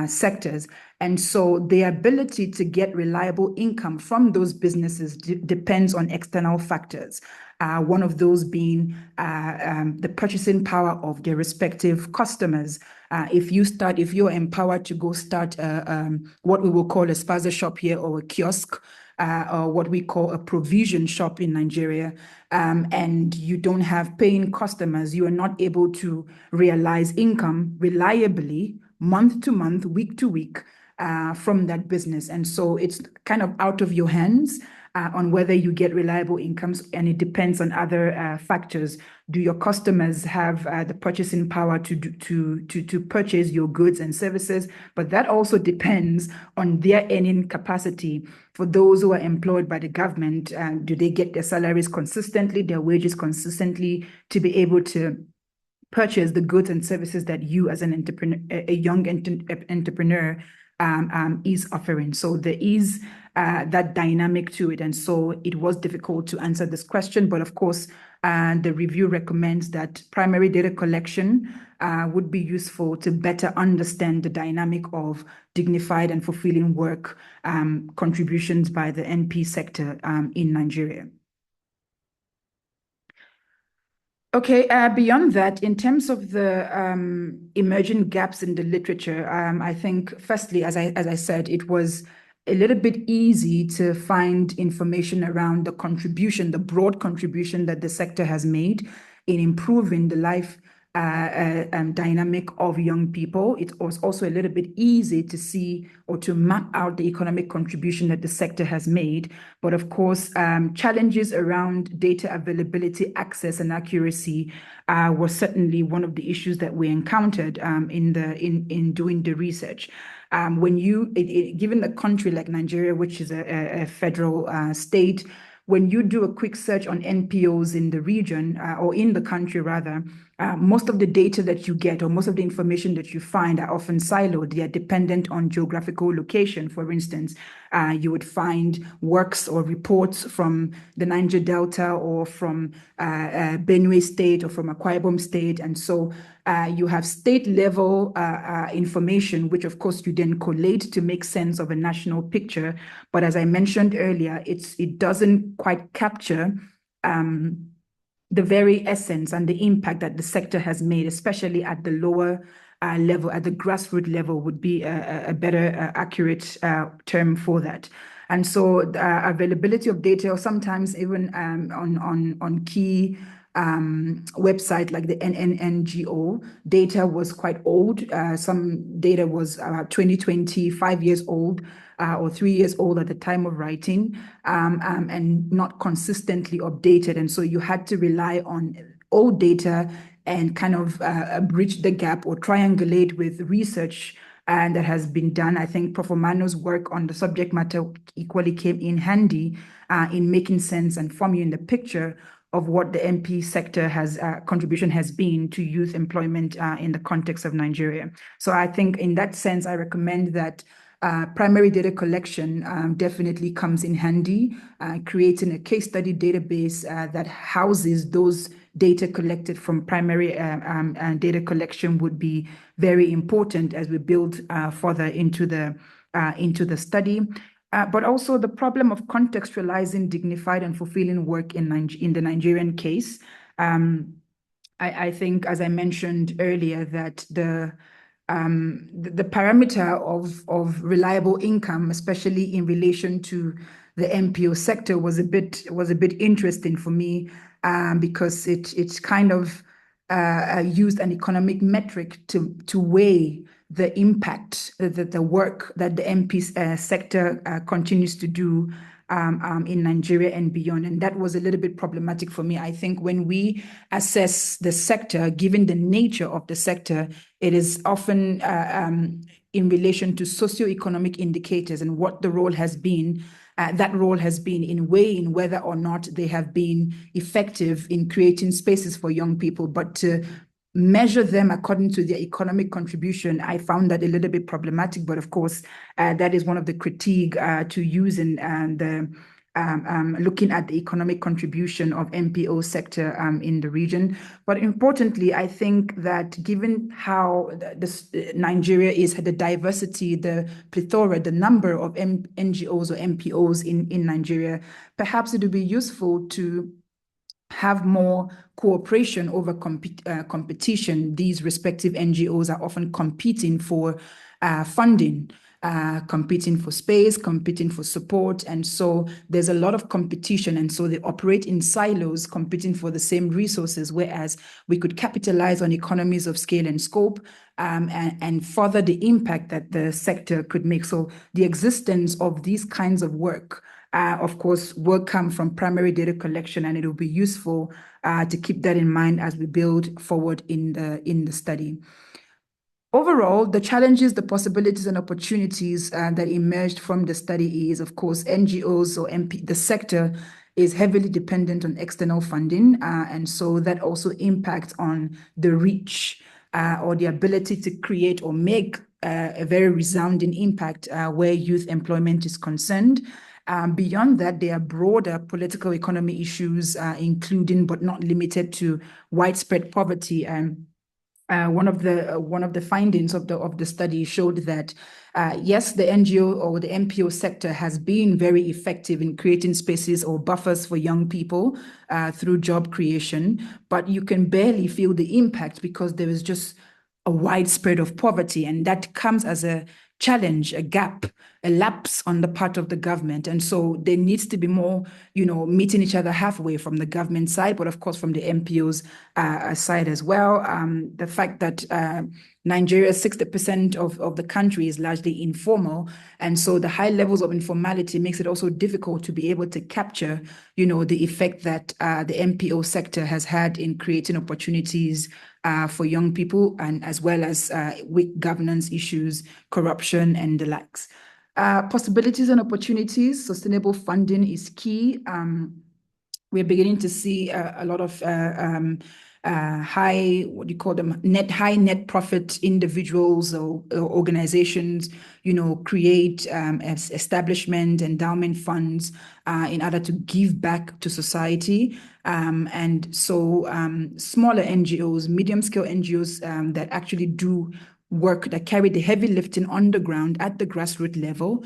sectors. And so the ability to get reliable income from those businesses depends on external factors. One of those being the purchasing power of their respective customers. If you're empowered to go start what we will call a spaza shop here or a kiosk, or what we call a provision shop in Nigeria, and you don't have paying customers, you are not able to realize income reliably month to month, week to week from that business. And so it's kind of out of your hands on whether you get reliable incomes, and it depends on other factors. Do your customers have the purchasing power to purchase your goods and services? But that also depends on their earning capacity. For those who are employed by the government, do they get their salaries consistently, their wages consistently, to be able to purchase the goods and services that you as an entrepreneur, a young entrepreneur, is offering? So there is that dynamic to it. And so it was difficult to answer this question. But of course, the review recommends that primary data collection would be useful to better understand the dynamic of dignified and fulfilling work contributions by the NP sector in Nigeria. Okay, beyond that, in terms of the emerging gaps in the literature, I think, firstly, as I said, it was a little bit easy to find information around the contribution, the broad contribution that the sector has made in improving the life dynamic of young people. It was also a little bit easy to see or to map out the economic contribution that the sector has made. But of course, challenges around data availability, access, and accuracy was certainly one of the issues that we encountered in doing the research. Given a country like Nigeria, which is a federal state, when you do a quick search on NPOs in the region or in the country rather, most of the data that you get or most of the information that you find are often siloed. They are dependent on geographical location. For instance, you would find works or reports from the Niger Delta or from Benue State or from Akwa Ibom State. And so you have state level information, which of course you then collate to make sense of a national picture. But as I mentioned earlier, it doesn't quite capture the very essence and the impact that the sector has made, especially at the lower level, at the grassroots level would be a better accurate term for that. And so availability of data, or sometimes even on key website like the NNNGO, data was quite old. Some data was 2020, 5 years old, or 3 years old at the time of writing, and not consistently updated. And so you had to rely on old data and kind of bridge the gap or triangulate with research and that has been done. I think Prof. Mano's work on the subject matter equally came in handy in making sense and forming the picture of what the MP sector has contribution has been to youth employment in the context of Nigeria. So I think in that sense, I recommend that primary data collection definitely comes in handy. Creating a case study database that houses those data collected from primary data collection would be very important as we build further into the study. But also the problem of contextualizing dignified and fulfilling work in the Nigerian case. I think, as I mentioned earlier, that the parameter of reliable income, especially in relation to the NPO sector, was a bit interesting for me because it kind of used an economic metric to weigh the impact that the work that the MP sector continues to do in Nigeria and beyond. And that was a little bit problematic for me. I think when we assess the sector, given the nature of the sector, it is often in relation to socioeconomic indicators and what the role has been. That role has been in weighing whether or not they have been effective in creating spaces for young people. But to measure them according to their economic contribution, I found that a little bit problematic. But of course, that is one of the critique to using looking at the economic contribution of NPO sector in the region. But importantly, I think that given how Nigeria is, the diversity, the plethora, the number of NGOs or NPOs in Nigeria, perhaps it would be useful to have more cooperation over competition. These respective NGOs are often competing for funding, competing for space, competing for support. And so there's a lot of competition. And so they operate in silos, competing for the same resources, whereas we could capitalize on economies of scale and scope and further the impact that the sector could make. So the existence of these kinds of work of course, will come from primary data collection, and it will be useful to keep that in mind as we build forward in the study. Overall, the challenges, the possibilities, and opportunities that emerged from the study is, of course, NGOs or the sector is heavily dependent on external funding, and so that also impacts on the reach or the ability to create or make a very resounding impact where youth employment is concerned. Beyond that, there are broader political economy issues, including but not limited to widespread poverty. One of the findings of the study showed that yes, the NGO or the NPO sector has been very effective in creating spaces or buffers for young people through job creation, but you can barely feel the impact because there is just a widespread of poverty, and that comes as a challenge, a gap, a lapse on the part of the government. And so there needs to be more, meeting each other halfway from the government side, but of course from the NPO's side as well. The fact that Nigeria, 60% of the country is largely informal. And so the high levels of informality makes it also difficult to be able to capture, the effect that the NPO sector has had in creating opportunities for young people, and as well as weak governance issues, corruption, and the likes. Possibilities and opportunities, sustainable funding is key. We're beginning to see a lot of high net profit individuals or organizations, create establishment, endowment funds in order to give back to society. And so smaller NGOs, medium scale NGOs that actually do work, that carry the heavy lifting on the ground at the grassroots level,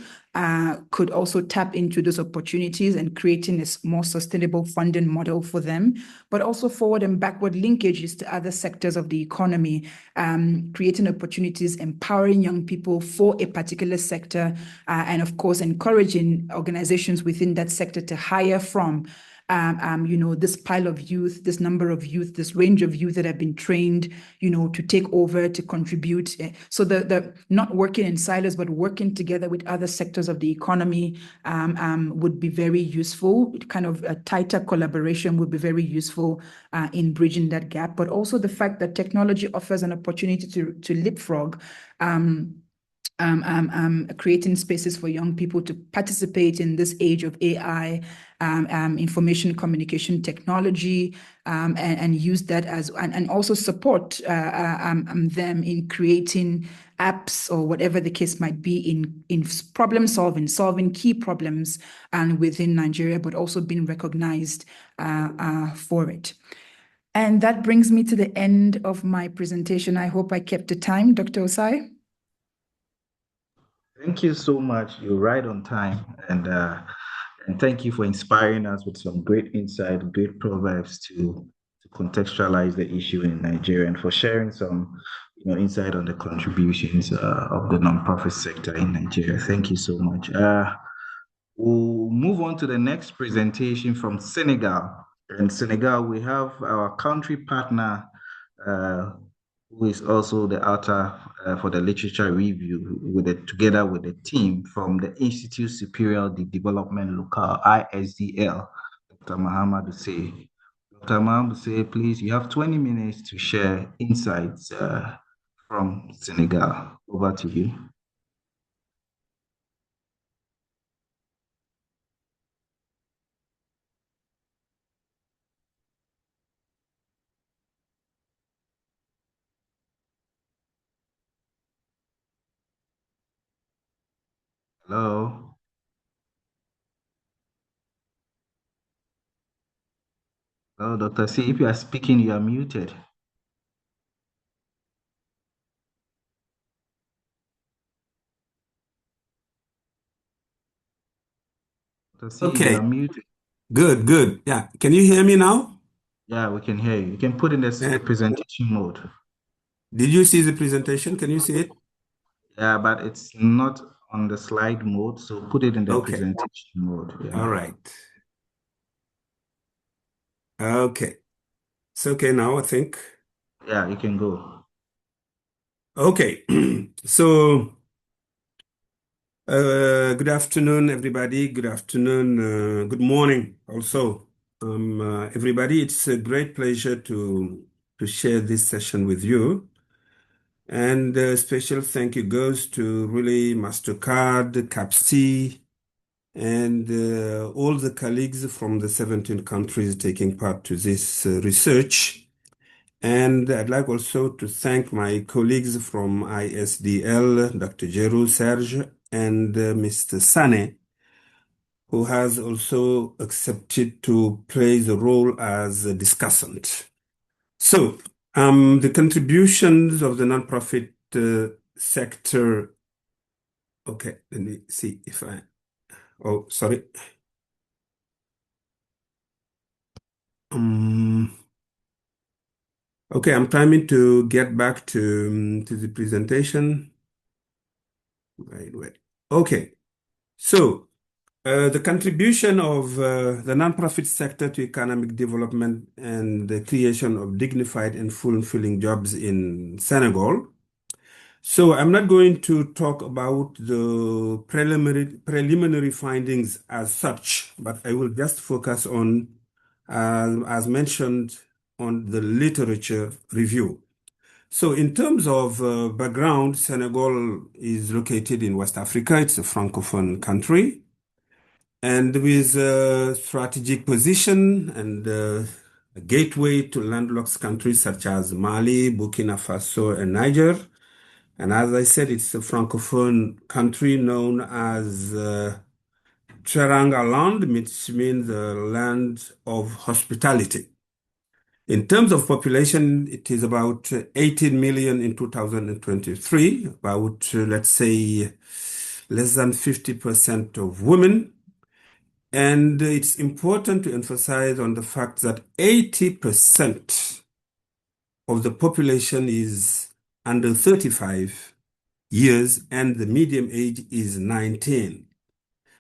could also tap into those opportunities and creating a more sustainable funding model for them, but also forward and backward linkages to other sectors of the economy, creating opportunities, empowering young people for a particular sector, and of course, encouraging organizations within that sector to hire from this pile of youth, this number of youth, this range of youth that have been trained, to take over, to contribute. So the not working in silos, but working together with other sectors of the economy would be very useful. Kind of a tighter collaboration would be very useful in bridging that gap. But also the fact that technology offers an opportunity to leapfrog. Creating spaces for young people to participate in this age of AI, information communication technology, and use that as, and also support them in creating apps or whatever the case might be in problem solving key problems within Nigeria, but also being recognized for it. And that brings me to the end of my presentation. I hope I kept the time, Dr. Osai. Thank you so much. You're right on time, and thank you for inspiring us with some great insight, great proverbs to contextualize the issue in Nigeria, and for sharing some insight on the contributions of the nonprofit sector in Nigeria. Thank you so much. We'll move on to the next presentation from Senegal. In Senegal, we have our country partner, who is also the author for the literature review, together with the team from the Institut Superior de Development Local, ISDL, Dr. Mohamed Ousseyn. Dr. Mohamed Ousseyn, please, you have 20 minutes to share insights from Senegal. Over to you. Hello. Hello, Dr. C. If you are speaking, you are muted. Dr. C, Okay. you are muted. Good. Yeah. Can you hear me now? Yeah, we can hear you. You can put in the presentation mode. Did you see the presentation? Can you see it? Yeah, but it's not on the slide mode, so put it in the Okay. presentation mode. Yeah. All right. Okay. It's okay now, I think. Yeah, you can go. Okay. So, good afternoon, everybody. Good afternoon. Good morning also. Everybody, it's a great pleasure to share this session with you. And a special thank you goes to really Mastercard, CAPSI, and all the colleagues from the 17 countries taking part to this research. And I'd like also to thank my colleagues from ISDL, Dr. Jeru Serge, and Mr. Sane, who has also accepted to play the role as a discussant. So, the contributions of the nonprofit sector. Okay, let me see if oh, sorry. Okay, I'm trying to get back to the presentation. Wait. Okay, so the contribution of the nonprofit sector to economic development and the creation of dignified and fulfilling jobs in Senegal. So I'm not going to talk about the preliminary findings as such, but I will just focus on, as mentioned, on the literature review. So in terms of background, Senegal is located in West Africa. It's a Francophone country, and with a strategic position and a gateway to landlocked countries such as Mali, Burkina Faso, and Niger. And as I said, it's a Francophone country known as Teranga land, which means the land of hospitality. In terms of population, it is about 18 million in 2023, about, let's say, less than 50% of women. And it's important to emphasize on the fact that 80% of the population is under 35 years and the median age is 19,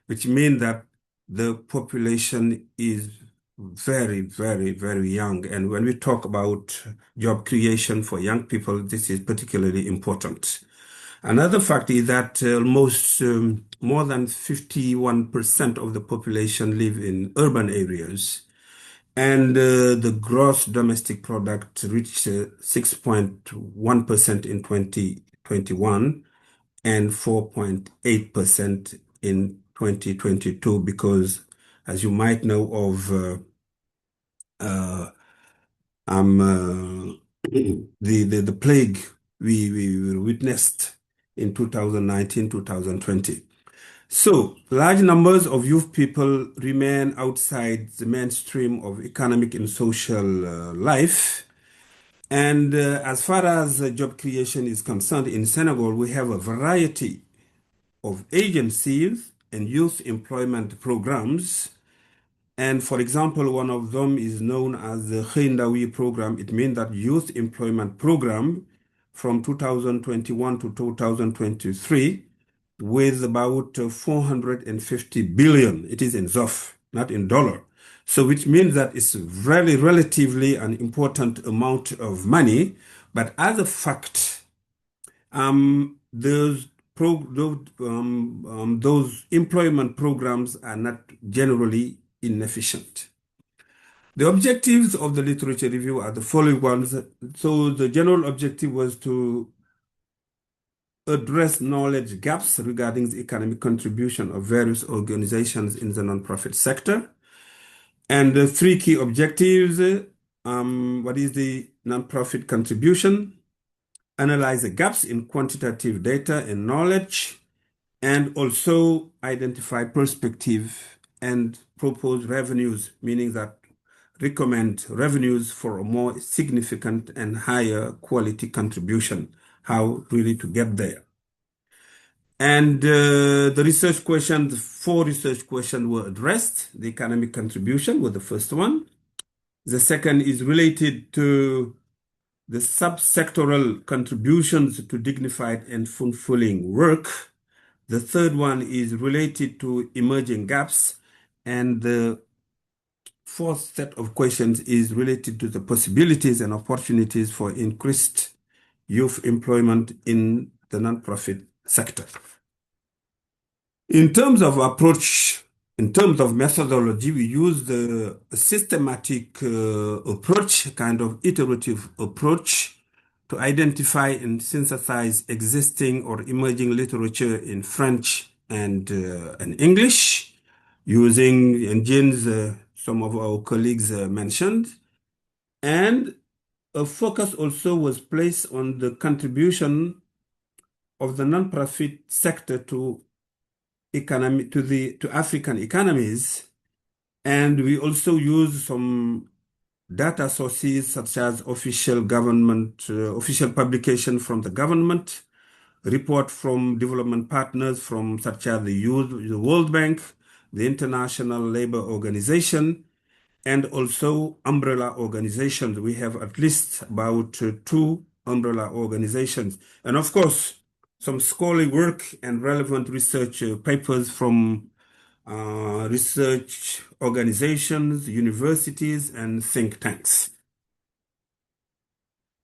which means that the population is very, very, very young. And when we talk about job creation for young people, this is particularly important. Another fact is that almost more than 51% of the population live in urban areas. And the gross domestic product reached 6.1% in 2021 and 4.8% in 2022, because as you might know of the plague we witnessed in 2019, 2020. So large numbers of youth people remain outside the mainstream of economic and social life. And as far as job creation is concerned, in Senegal, we have a variety of agencies and youth employment programs. And for example, one of them is known as the Khindawi program. It means that youth employment program from 2021 to 2023 with about 450 billion. It is in ZOF, not in dollar. So which means that it's very relatively an important amount of money. But as a fact, those employment programs are not generally inefficient. The objectives of the literature review are the following ones. So the general objective was to address knowledge gaps regarding the economic contribution of various organizations in the nonprofit sector. And the three key objectives, what is the nonprofit contribution? Analyze the gaps in quantitative data and knowledge, and also identify perspective and propose revenues, meaning that recommend revenues for a more significant and higher quality contribution, how really to get there. And the research questions, 4 research questions were addressed. The economic contribution was the first one. The second is related to the subsectoral contributions to dignified and fulfilling work. The third one is related to emerging gaps. And the fourth set of questions is related to the possibilities and opportunities for increased youth employment in the nonprofit sector. In terms of approach, in terms of methodology, we use the systematic approach, kind of iterative approach, to identify and synthesize existing or emerging literature in French and English, using engines some of our colleagues mentioned. And a focus also was placed on the contribution of the nonprofit sector to African economies. And we also use some data sources such as official publication from the government, report from development partners from such as the World Bank, the International Labour Organization, and also umbrella organizations. We have at least about 2 umbrella organizations. And of course, some scholarly work and relevant research papers from research organizations, universities, and think tanks.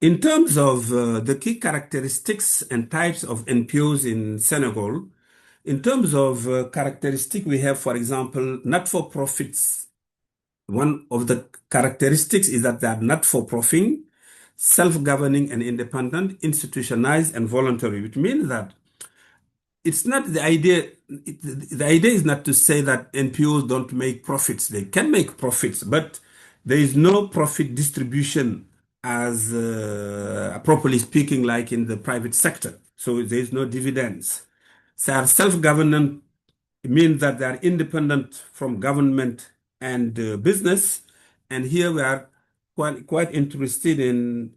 In terms of the key characteristics and types of NPOs in Senegal, in terms of characteristic, we have, for example, not-for-profits. One of the characteristics is that they are not-for-profit, self-governing and independent, institutionalized and voluntary, which means that it's not the idea. The idea is not to say that NPOs don't make profits. They can make profits, but there is no profit distribution as properly speaking, like in the private sector. So there is no dividends. So self-governance means that they are independent from government and business. And here we are quite interested in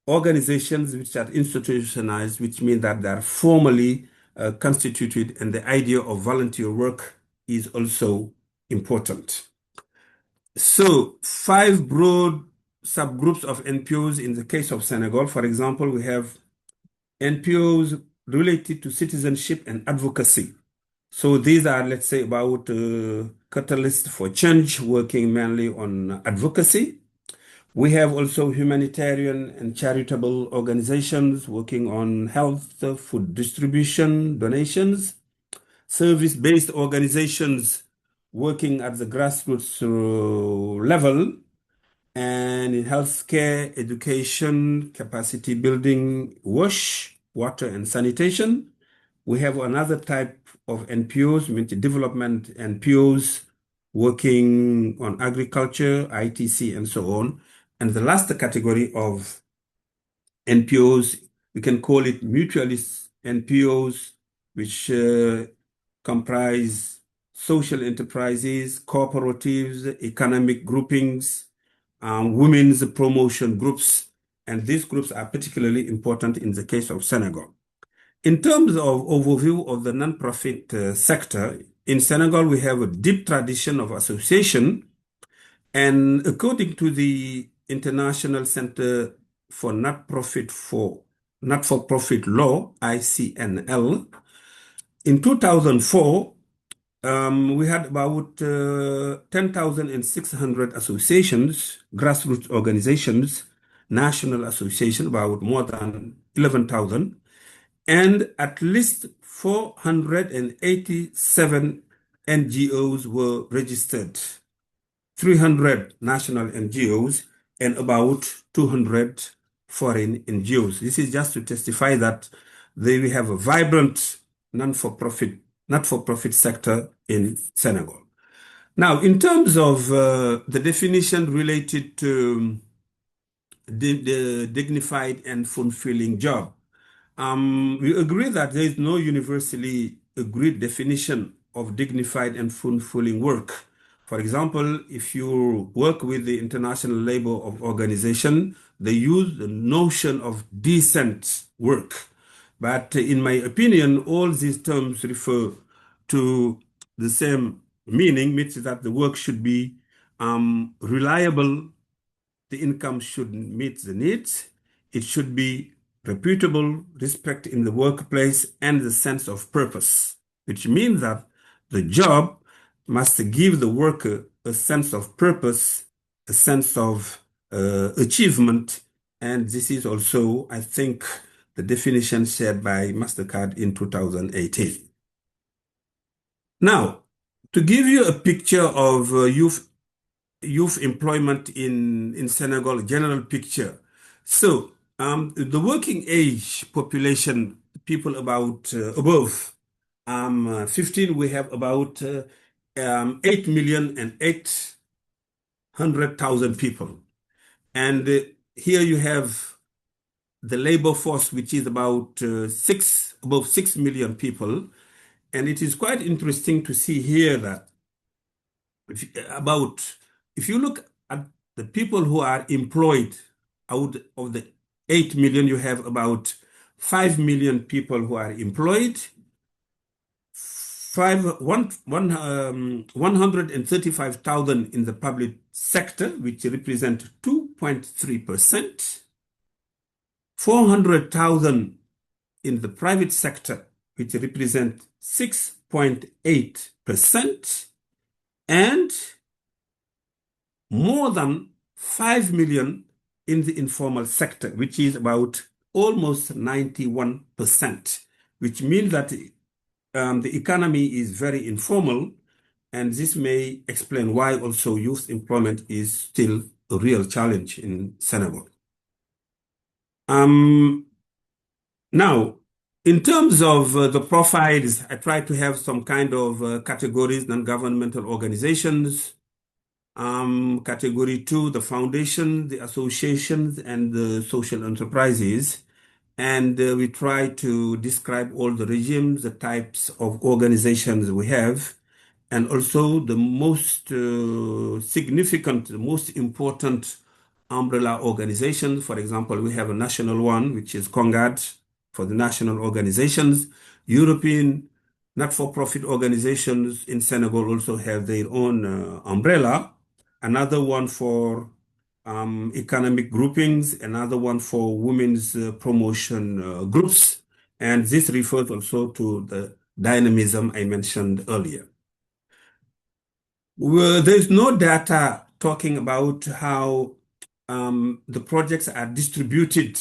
organizations which are institutionalized, which means that they are formally constituted, and the idea of volunteer work is also important. So 5 broad subgroups of NPOs in the case of Senegal. For example, we have NPOs related to citizenship and advocacy. So these are, let's say, about catalysts for change, working mainly on advocacy. We have also humanitarian and charitable organizations working on health, food distribution, donations, service-based organizations working at the grassroots level, and in healthcare, education, capacity building, water and sanitation. We have another type of NPOs, development NPOs, working on agriculture, ITC, and so on. And the last category of NPOs, we can call it mutualist NPOs, which comprise social enterprises, cooperatives, economic groupings, women's promotion groups, and these groups are particularly important in the case of Senegal. In terms of overview of the nonprofit sector, in Senegal, we have a deep tradition of association, and according to the International Center for Not-for-Profit Law, ICNL, in 2004, we had about 10,600 associations, grassroots organizations, national association, about more than 11,000, and at least 487 NGOs were registered, 300 national NGOs, and about 200 foreign NGOs. This is just to testify that we have a vibrant not-for-profit sector in Senegal. Now, in terms of the definition related to the dignified and fulfilling job, we agree that there is no universally agreed definition of dignified and fulfilling work. For example, if you work with the International Labour Organization, they use the notion of decent work. But in my opinion, all these terms refer to the same meaning, means that the work should be reliable, the income should meet the needs, it should be reputable, respect in the workplace, and the sense of purpose, which means that the job must give the worker a sense of purpose, a sense of achievement, and this is also, I think, the definition shared by Mastercard in 2018. Now, to give you a picture of youth employment in Senegal, general picture. So, the working age population, people about above 15, we have about 8,800,000 people. And here you have the labor force, which is about above 6 million people. And it is quite interesting to see here that if you look at the people who are employed, out of the 8 million, you have about 5 million people who are employed, 135,000 in the public sector, which represent 2.3%, 400,000 in the private sector, which represent 6.8%, and more than 5 million in the informal sector, which is about almost 91%, which means that the economy is very informal, and this may explain why also youth employment is still a real challenge in Senegal. Now, in terms of the profiles, I try to have some kind of categories: non-governmental organizations, category 2, the foundation, the associations, and the social enterprises. And we try to describe all the regimes, the types of organizations we have, and also the most significant, the most important umbrella organizations. For example, we have a national one, which is CONGAD for the national organizations. European not-for-profit organizations in Senegal also have their own umbrella. Another one for economic groupings, another one for women's promotion groups. And this refers also to the dynamism I mentioned earlier. Well, there's no data talking about how the projects are distributed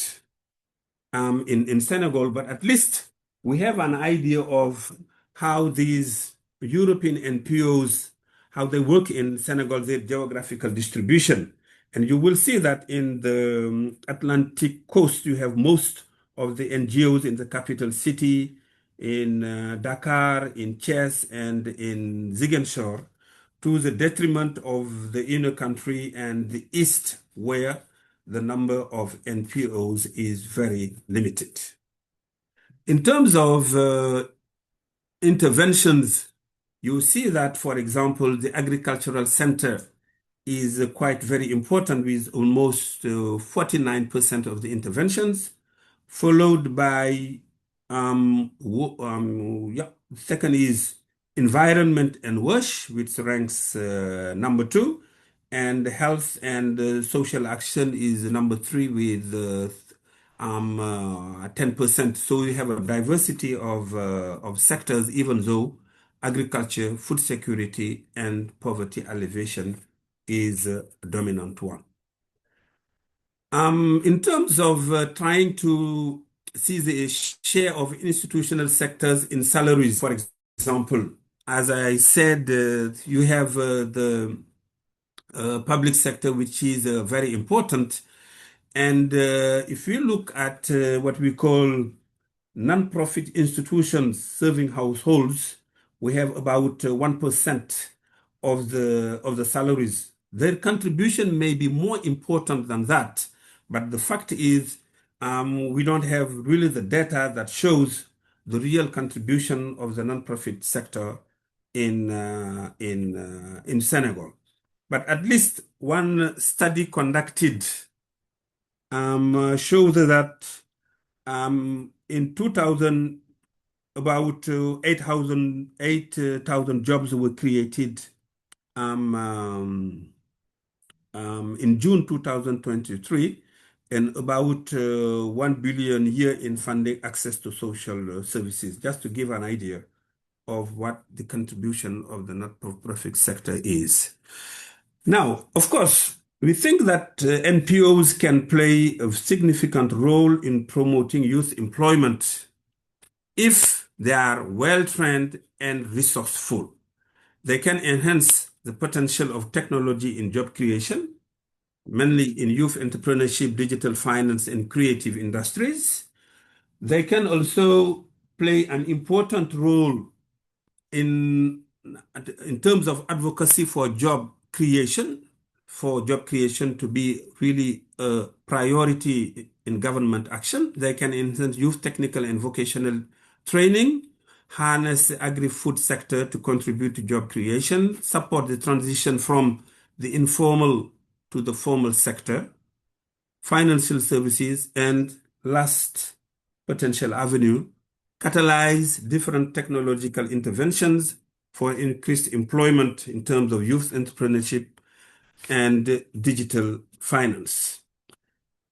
in Senegal, but at least we have an idea of how these European NPOs, how they work in Senegal, their geographical distribution. And you will see that in the Atlantic coast, you have most of the NGOs in the capital city, in Dakar, in Thiès, and in Ziguinchor, to the detriment of the inner country and the east, where the number of NPOs is very limited. In terms of interventions, you see that, for example, the agricultural center is quite very important with almost 49% of the interventions, followed by, second is environment and WASH, which ranks number 2, and health and social action is number 3 with 10%. So we have a diversity of sectors, even though agriculture, food security, and poverty alleviation is a dominant one. In terms of trying to see the share of institutional sectors in salaries, for example, as I said, you have the public sector, which is very important. And if you look at what we call non-profit institutions serving households, we have about 1% of the salaries. Their contribution may be more important than that, but the fact is we don't have really the data that shows the real contribution of the non-profit sector in Senegal. But at least one study conducted shows that in 2000, about 8,000 jobs were created in June 2023, and about 1 billion a year in funding access to social services, just to give an idea of what the contribution of the not-for-profit sector is. Now, of course, we think that NPOs can play a significant role in promoting youth employment if they are well-trained and resourceful. They can enhance the potential of technology in job creation, mainly in youth entrepreneurship, digital finance, and creative industries. They can also play an important role in terms of advocacy for job creation to be really a priority in government action. They can enhance youth technical and vocational training, harness the agri-food sector to contribute to job creation, support the transition from the informal to the formal sector, financial services, and last potential avenue, catalyze different technological interventions for increased employment in terms of youth entrepreneurship and digital finance.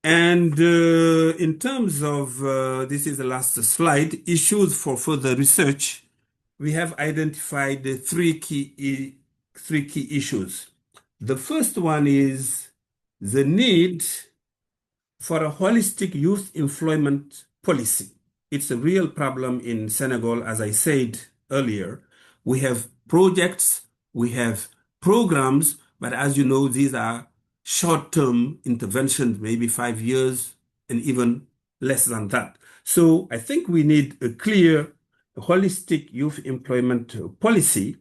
And in terms of, this is the last slide, issues for further research, we have identified three key issues. The first one is the need for a holistic youth employment policy. It's a real problem in Senegal, as I said earlier. We have projects, we have programs, but as you know, these are short-term interventions, maybe 5 years and even less than that. So I think we need a clear, holistic youth employment policy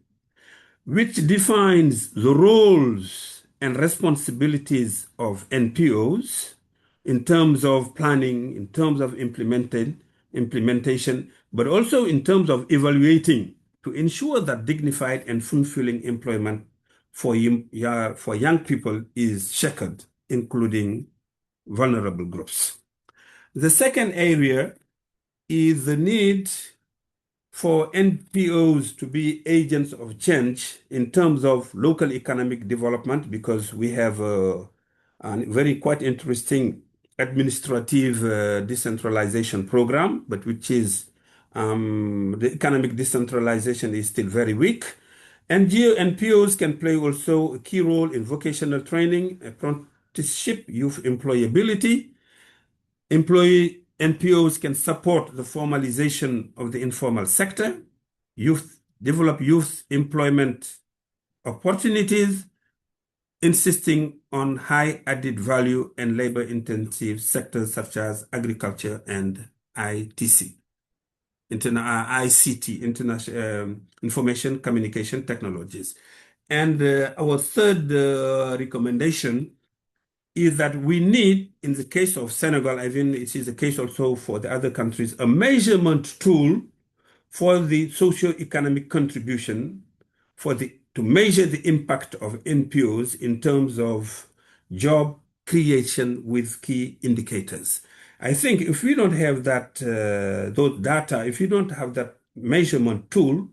which defines the roles and responsibilities of NPOs in terms of planning, in terms of implementation, but also in terms of evaluating to ensure that dignified and fulfilling employment for young people is including vulnerable groups. The second area is the need for NPOs to be agents of change in terms of local economic development, because we have a very quite interesting administrative decentralization program, but which is the economic decentralization is still very weak. And NPOs can play also a key role in vocational training, apprenticeship, youth employability. NPOs can support the formalization of the informal sector, develop youth employment opportunities, insisting on high added value and labor intensive sectors such as agriculture and ICT, international information communication technologies. And our third recommendation is that we need, in the case of Senegal, I think it is the case also for the other countries, a measurement tool for the socio-economic contribution to measure the impact of NPOs in terms of job creation with key indicators. I think if we don't have that those data, if you don't have that measurement tool,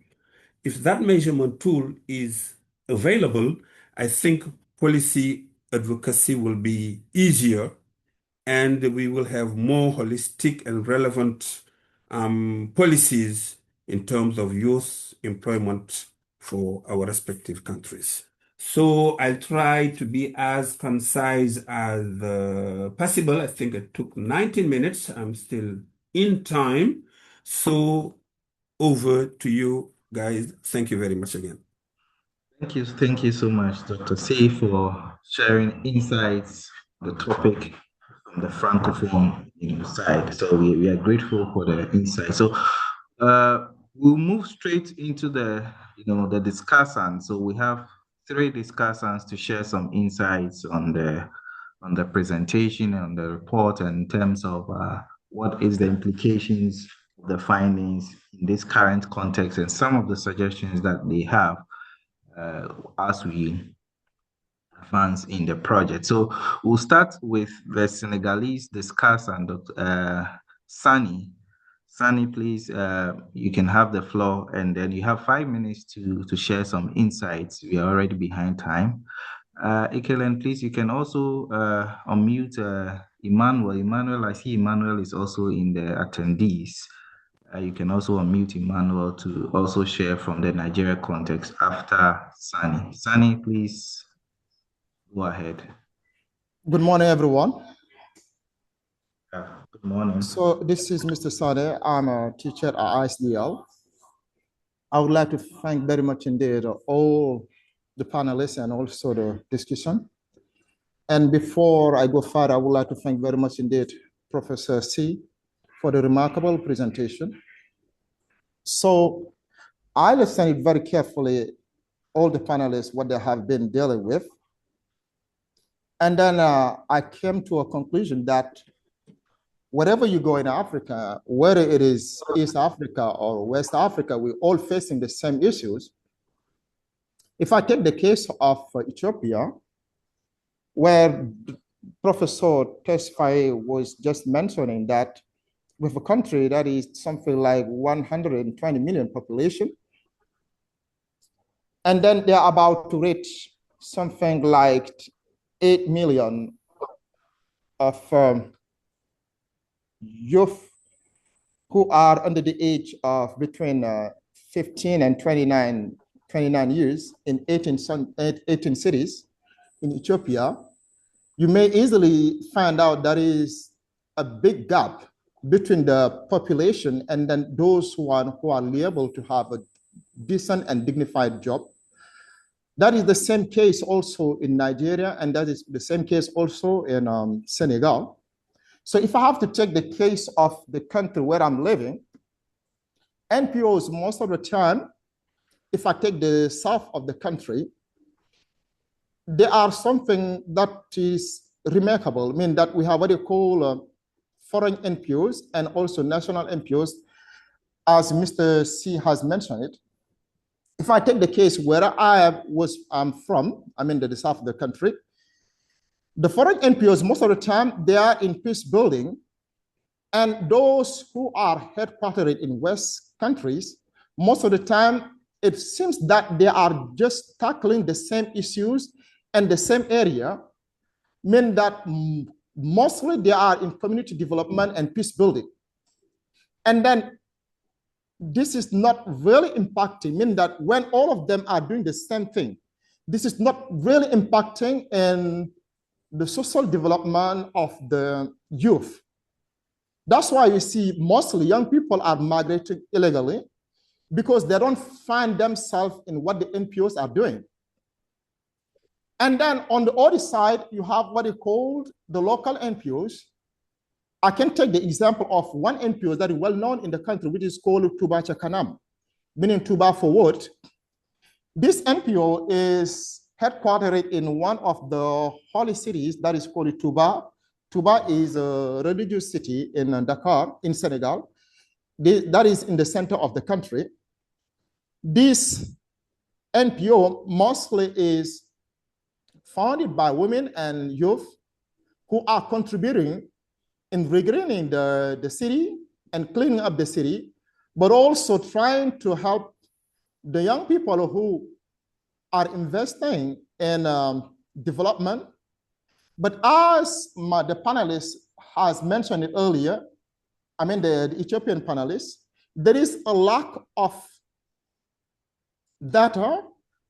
if that measurement tool is available, I think policy advocacy will be easier, and we will have more holistic and relevant policies in terms of youth employment for our respective countries. So I'll try to be as concise as possible. I think it took 19 minutes. I'm still in time. So over to you guys. Thank you very much again. Thank you so much, Dr. C, for sharing insights on the topic from the Francophone side. So we are grateful for the insight. So we'll move straight into the discussant. So we have 3 discussants to share some insights on the presentation and the report, and in terms of what is the implications of the findings in this current context, and some of the suggestions that they have as we advance in the project. So we'll start with the Senegalese discussant, Dr. Sani. Sani, please, you can have the floor, and then you have 5 minutes to share some insights. We are already behind time. Ikelen, please, you can also unmute Emmanuel. Emmanuel, I see Emmanuel is also in the attendees. You can also unmute Emmanuel to also share from the Nigeria context after Sani. Sani, please go ahead. Good morning, everyone. Good morning. So this is Mr. Sade. I'm a teacher at ISDL. I would like to thank very much indeed all the panelists and also the discussion. And before I go further, I would like to thank very much indeed Professor C for the remarkable presentation. So I listened very carefully, all the panelists, what they have been dealing with. And then I came to a conclusion that wherever you go in Africa, whether it is East Africa or West Africa, we're all facing the same issues. If I take the case of Ethiopia, where Professor Tesfaye was just mentioning that with a country that is something like 120 million population, and then they're about to reach something like 8 million of youth who are under the age of between 15 and 29 years in 18 cities in Ethiopia, you may easily find out there is a big gap between the population and then those who are able to have a decent and dignified job. That is the same case also in Nigeria, and that is the same case also in Senegal. So if I have to take the case of the country where I'm living, NPOs most of the time, if I take the south of the country, they are something that is remarkable. I mean that we have what they call foreign NPOs and also national NPOs, as Mr. C has mentioned it. If I take the case where I'm from, I'm in the south of the country, The foreign NPOs, most of the time, they are in peace building. And those who are headquartered in West countries, most of the time, it seems that they are just tackling the same issues and the same area, mean that mostly they are in community development and peace building. And then this is not really impacting, meaning that when all of them are doing the same thing, this is not really impacting in the social development of the youth. That's why you see mostly young people are migrating illegally because they don't find themselves in what the NPOs are doing. And then on the other side, you have what is called the local NPOs. I can take the example of one NPO that is well known in the country, which is called Tuba Chakanam, meaning Tuba Forward. This NPO is headquartered in one of the holy cities that is called Tuba. Tuba is a religious city in Dakar, in Senegal. That is in the center of the country. This NPO mostly is founded by women and youth who are contributing in regreening the city and cleaning up the city, but also trying to help the young people who are investing in development. But as the panelist has mentioned it earlier, I mean the Ethiopian panelist, there is a lack of data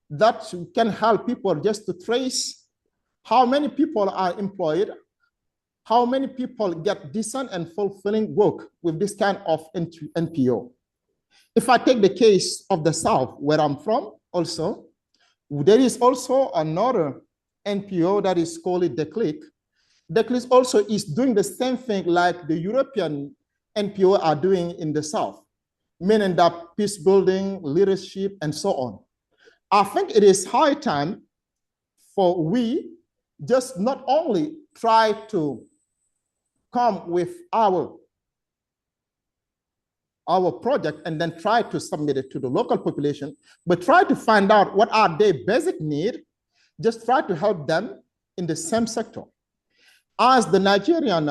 that can help people just to trace how many people are employed, how many people get decent and fulfilling work with this kind of NPO. If I take the case of the South, where I'm from also, there is also another NPO that is called Declic. Declic also is doing the same thing like the European NPO are doing in the South, meaning that peace building, leadership, and so on. I think it is high time for we just not only try to come with our project and then try to submit it to the local population, but try to find out what are their basic needs, just try to help them in the same sector. As the Nigerian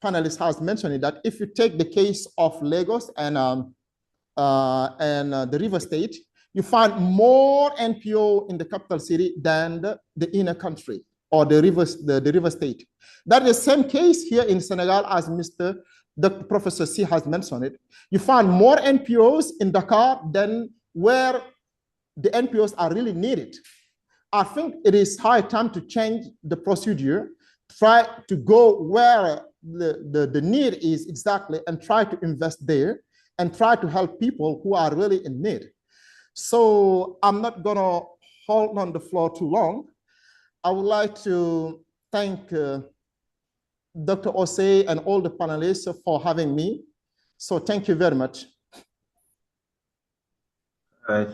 panelist has mentioned, that if you take the case of Lagos and the River State, you find more NPO in the capital city than the inner country or the river state. That is the same case here in Senegal, as Professor C has mentioned it. You find more NPOs in Dakar than where the NPOs are really needed. I think it is high time to change the procedure, try to go where the need is exactly and try to invest there and try to help people who are really in need. So I'm not gonna hold on the floor too long. I would like to thank Dr. Osei and all the panelists for having me. So thank you very much.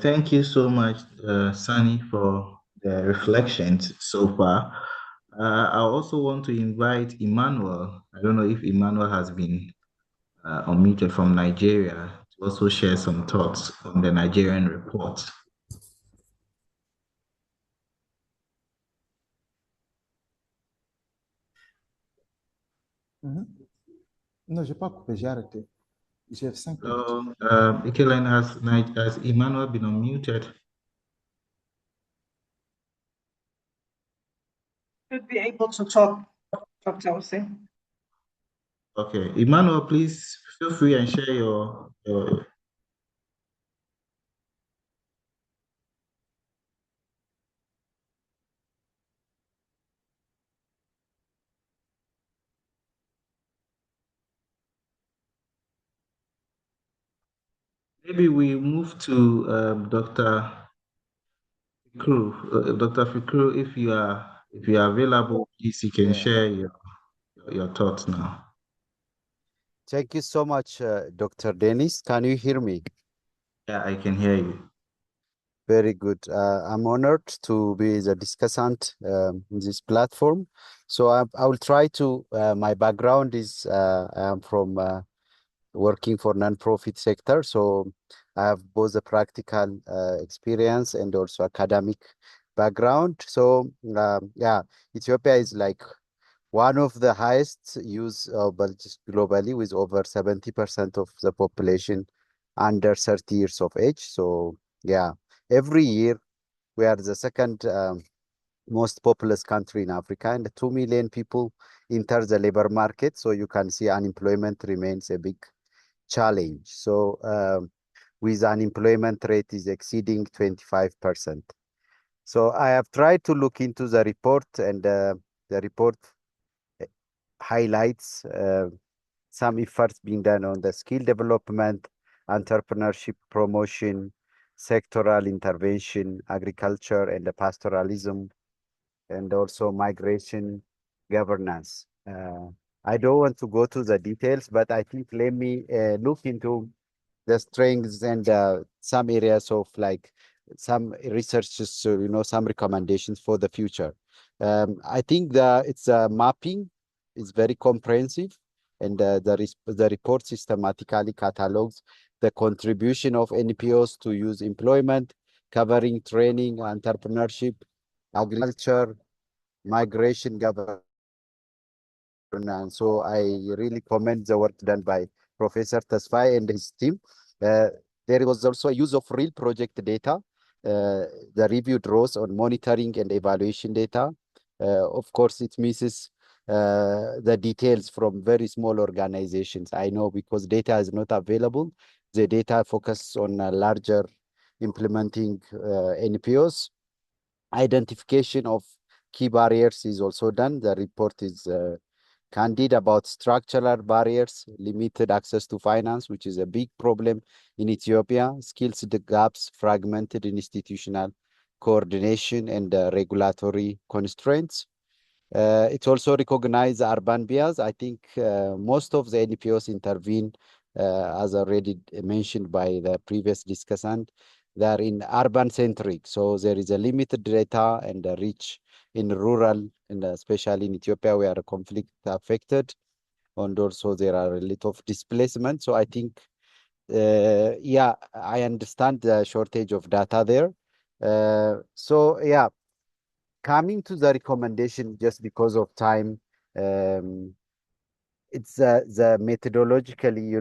Thank you so much, Sani, for the reflections so far. I also want to invite Emmanuel. I don't know if Emmanuel has been unmuted from Nigeria to also share some thoughts on the Nigerian report. Non, je n'ai pas coupé, j'ai arrêté. J'ai 5 minutes. So, Ikeline, has Emmanuel been unmuted? Should be able to talk, Dr. Osei. Okay, Emmanuel, please feel free and share your Maybe we move to Dr. Fikru. Dr. Fikru, if you are available, please you can share your thoughts now. Thank you so much, Dr. Dennis. Can you hear me? Yeah, I can hear you. Very good. I'm honored to be the discussant in this platform. So I will try to, my background is I am from working for non-profit sector. So I have both a practical experience and also academic background. So yeah, Ethiopia is like one of the highest use just globally, with over 70% of the population under 30 years of age. So yeah, every year we are the second most populous country in Africa, and 2 million people enter the labor market. So you can see unemployment remains a big challenge. So with unemployment rate is exceeding 25%. So I have tried to look into the report, and the report highlights some efforts being done on the skill development, entrepreneurship promotion, sectoral intervention, agriculture and the pastoralism, and also migration governance. I don't want to go to the details, but I think let me look into the strengths and some areas of like some researches, so, some recommendations for the future. I think it's mapping is very comprehensive, and the report systematically catalogs the contribution of NPOs to youth employment, covering training, entrepreneurship, agriculture, migration governance. So I really commend the work done by Professor Tasfai and his team. There was also a use of real project data. The review draws on monitoring and evaluation data. Of course, it misses the details from very small organizations. I know, because data is not available. The data focuses on larger implementing NPOs. Identification of key barriers is also done. The report is candid about structural barriers, limited access to finance, which is a big problem in Ethiopia, skills gaps, fragmented institutional coordination, and regulatory constraints. It also recognizes urban bias. I think most of the NPOs intervene, as already mentioned by the previous discussant, they are in urban centric. So there is a limited data and a reach in rural, and especially in Ethiopia, we are conflict affected. And also there are a lot of displacement. So I think, yeah, I understand the shortage of data there. So yeah, coming to the recommendation, just because of time, it's the methodologically,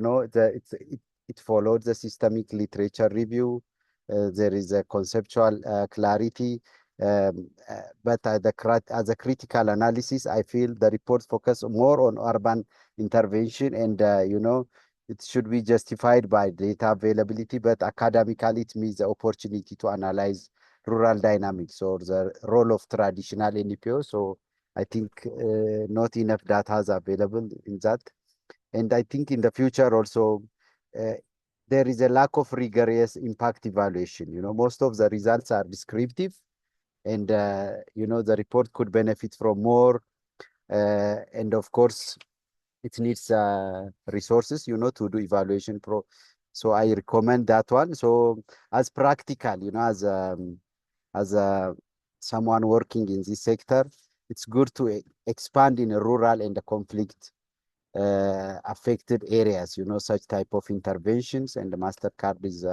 it followed the systemic literature review. There is a conceptual clarity, but as a critical analysis, I feel the report focus more on urban intervention, and it should be justified by data availability, but academically it means the opportunity to analyze rural dynamics or the role of traditional NPO. So I think not enough data is available in that. And I think in the future also, there is a lack of rigorous impact evaluation. Most of the results are descriptive, and, the report could benefit from more. And of course, it needs resources, to do evaluation So I recommend that one. So as practical, as someone working in this sector, it's good to expand in a rural and the conflict affected areas, such type of interventions. And the Mastercard is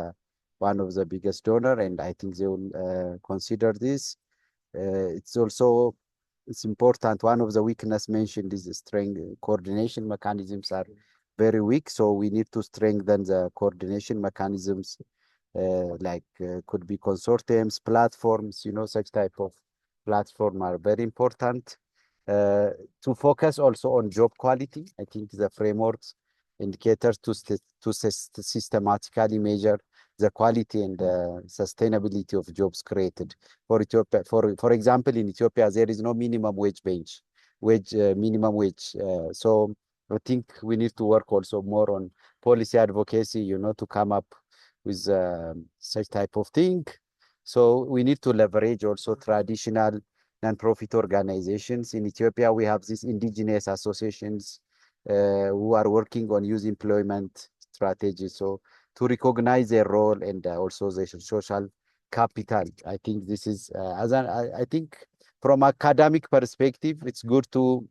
one of the biggest donor, and I think they will consider this. It's important. One of the weakness mentioned is the strength coordination mechanisms are very weak. So we need to strengthen the coordination mechanisms, could be consortiums, platforms, such type of platform are very important. To focus also on job quality, I think the frameworks indicators to systematically measure the quality and sustainability of jobs created. For Ethiopia, for example, in Ethiopia, there is no minimum minimum wage. So I think we need to work also more on policy advocacy, to come up with such type of thing. So we need to leverage also traditional non-profit organizations. In Ethiopia, we have these indigenous associations who are working on youth employment strategies. So to recognize their role and also their social capital. I think this is, I think from academic perspective, it's good to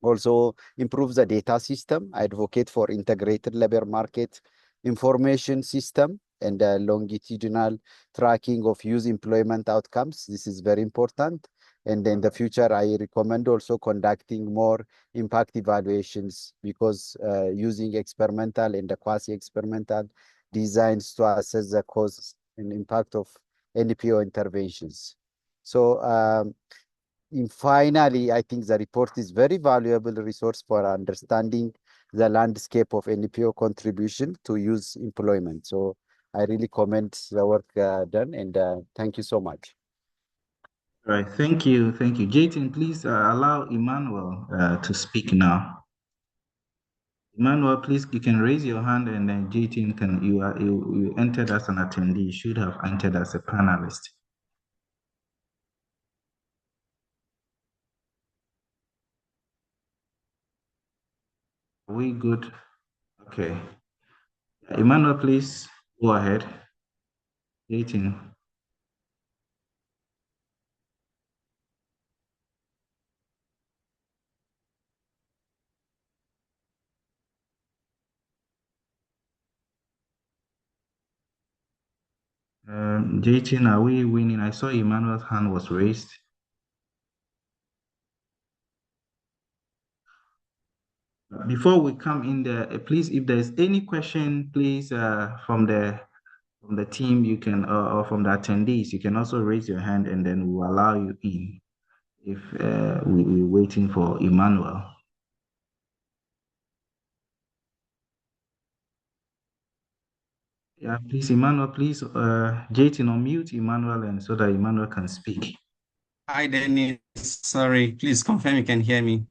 also improve the data system. I advocate for integrated labor market information system and longitudinal tracking of youth employment outcomes. This is very important. And in the future, I recommend also conducting more impact evaluations, because using experimental and the quasi-experimental designs to assess the cause and impact of NPO interventions. So finally, I think the report is very valuable resource for understanding the landscape of NPO contribution to youth employment. So I really commend the work done, and thank you so much. All right, thank you, thank you. Jayton, please allow Emmanuel to speak now. Emmanuel, please, you can raise your hand, and then Jayton you entered as an attendee. You should have entered as a panelist. Are we good? Okay. Emmanuel, please go ahead. Jayton. Jayton, are we winning? I saw Emmanuel's hand was raised. Before we come in there, please, if there's any question, please, from the team, you can, or from the attendees, you can also raise your hand, and then we'll allow you in if we're waiting for Emmanuel. Yeah, please, Emmanuel, please, Jayton, unmute Emmanuel, and so that Emmanuel can speak. Hi, Dennis. Sorry, please confirm you can hear me.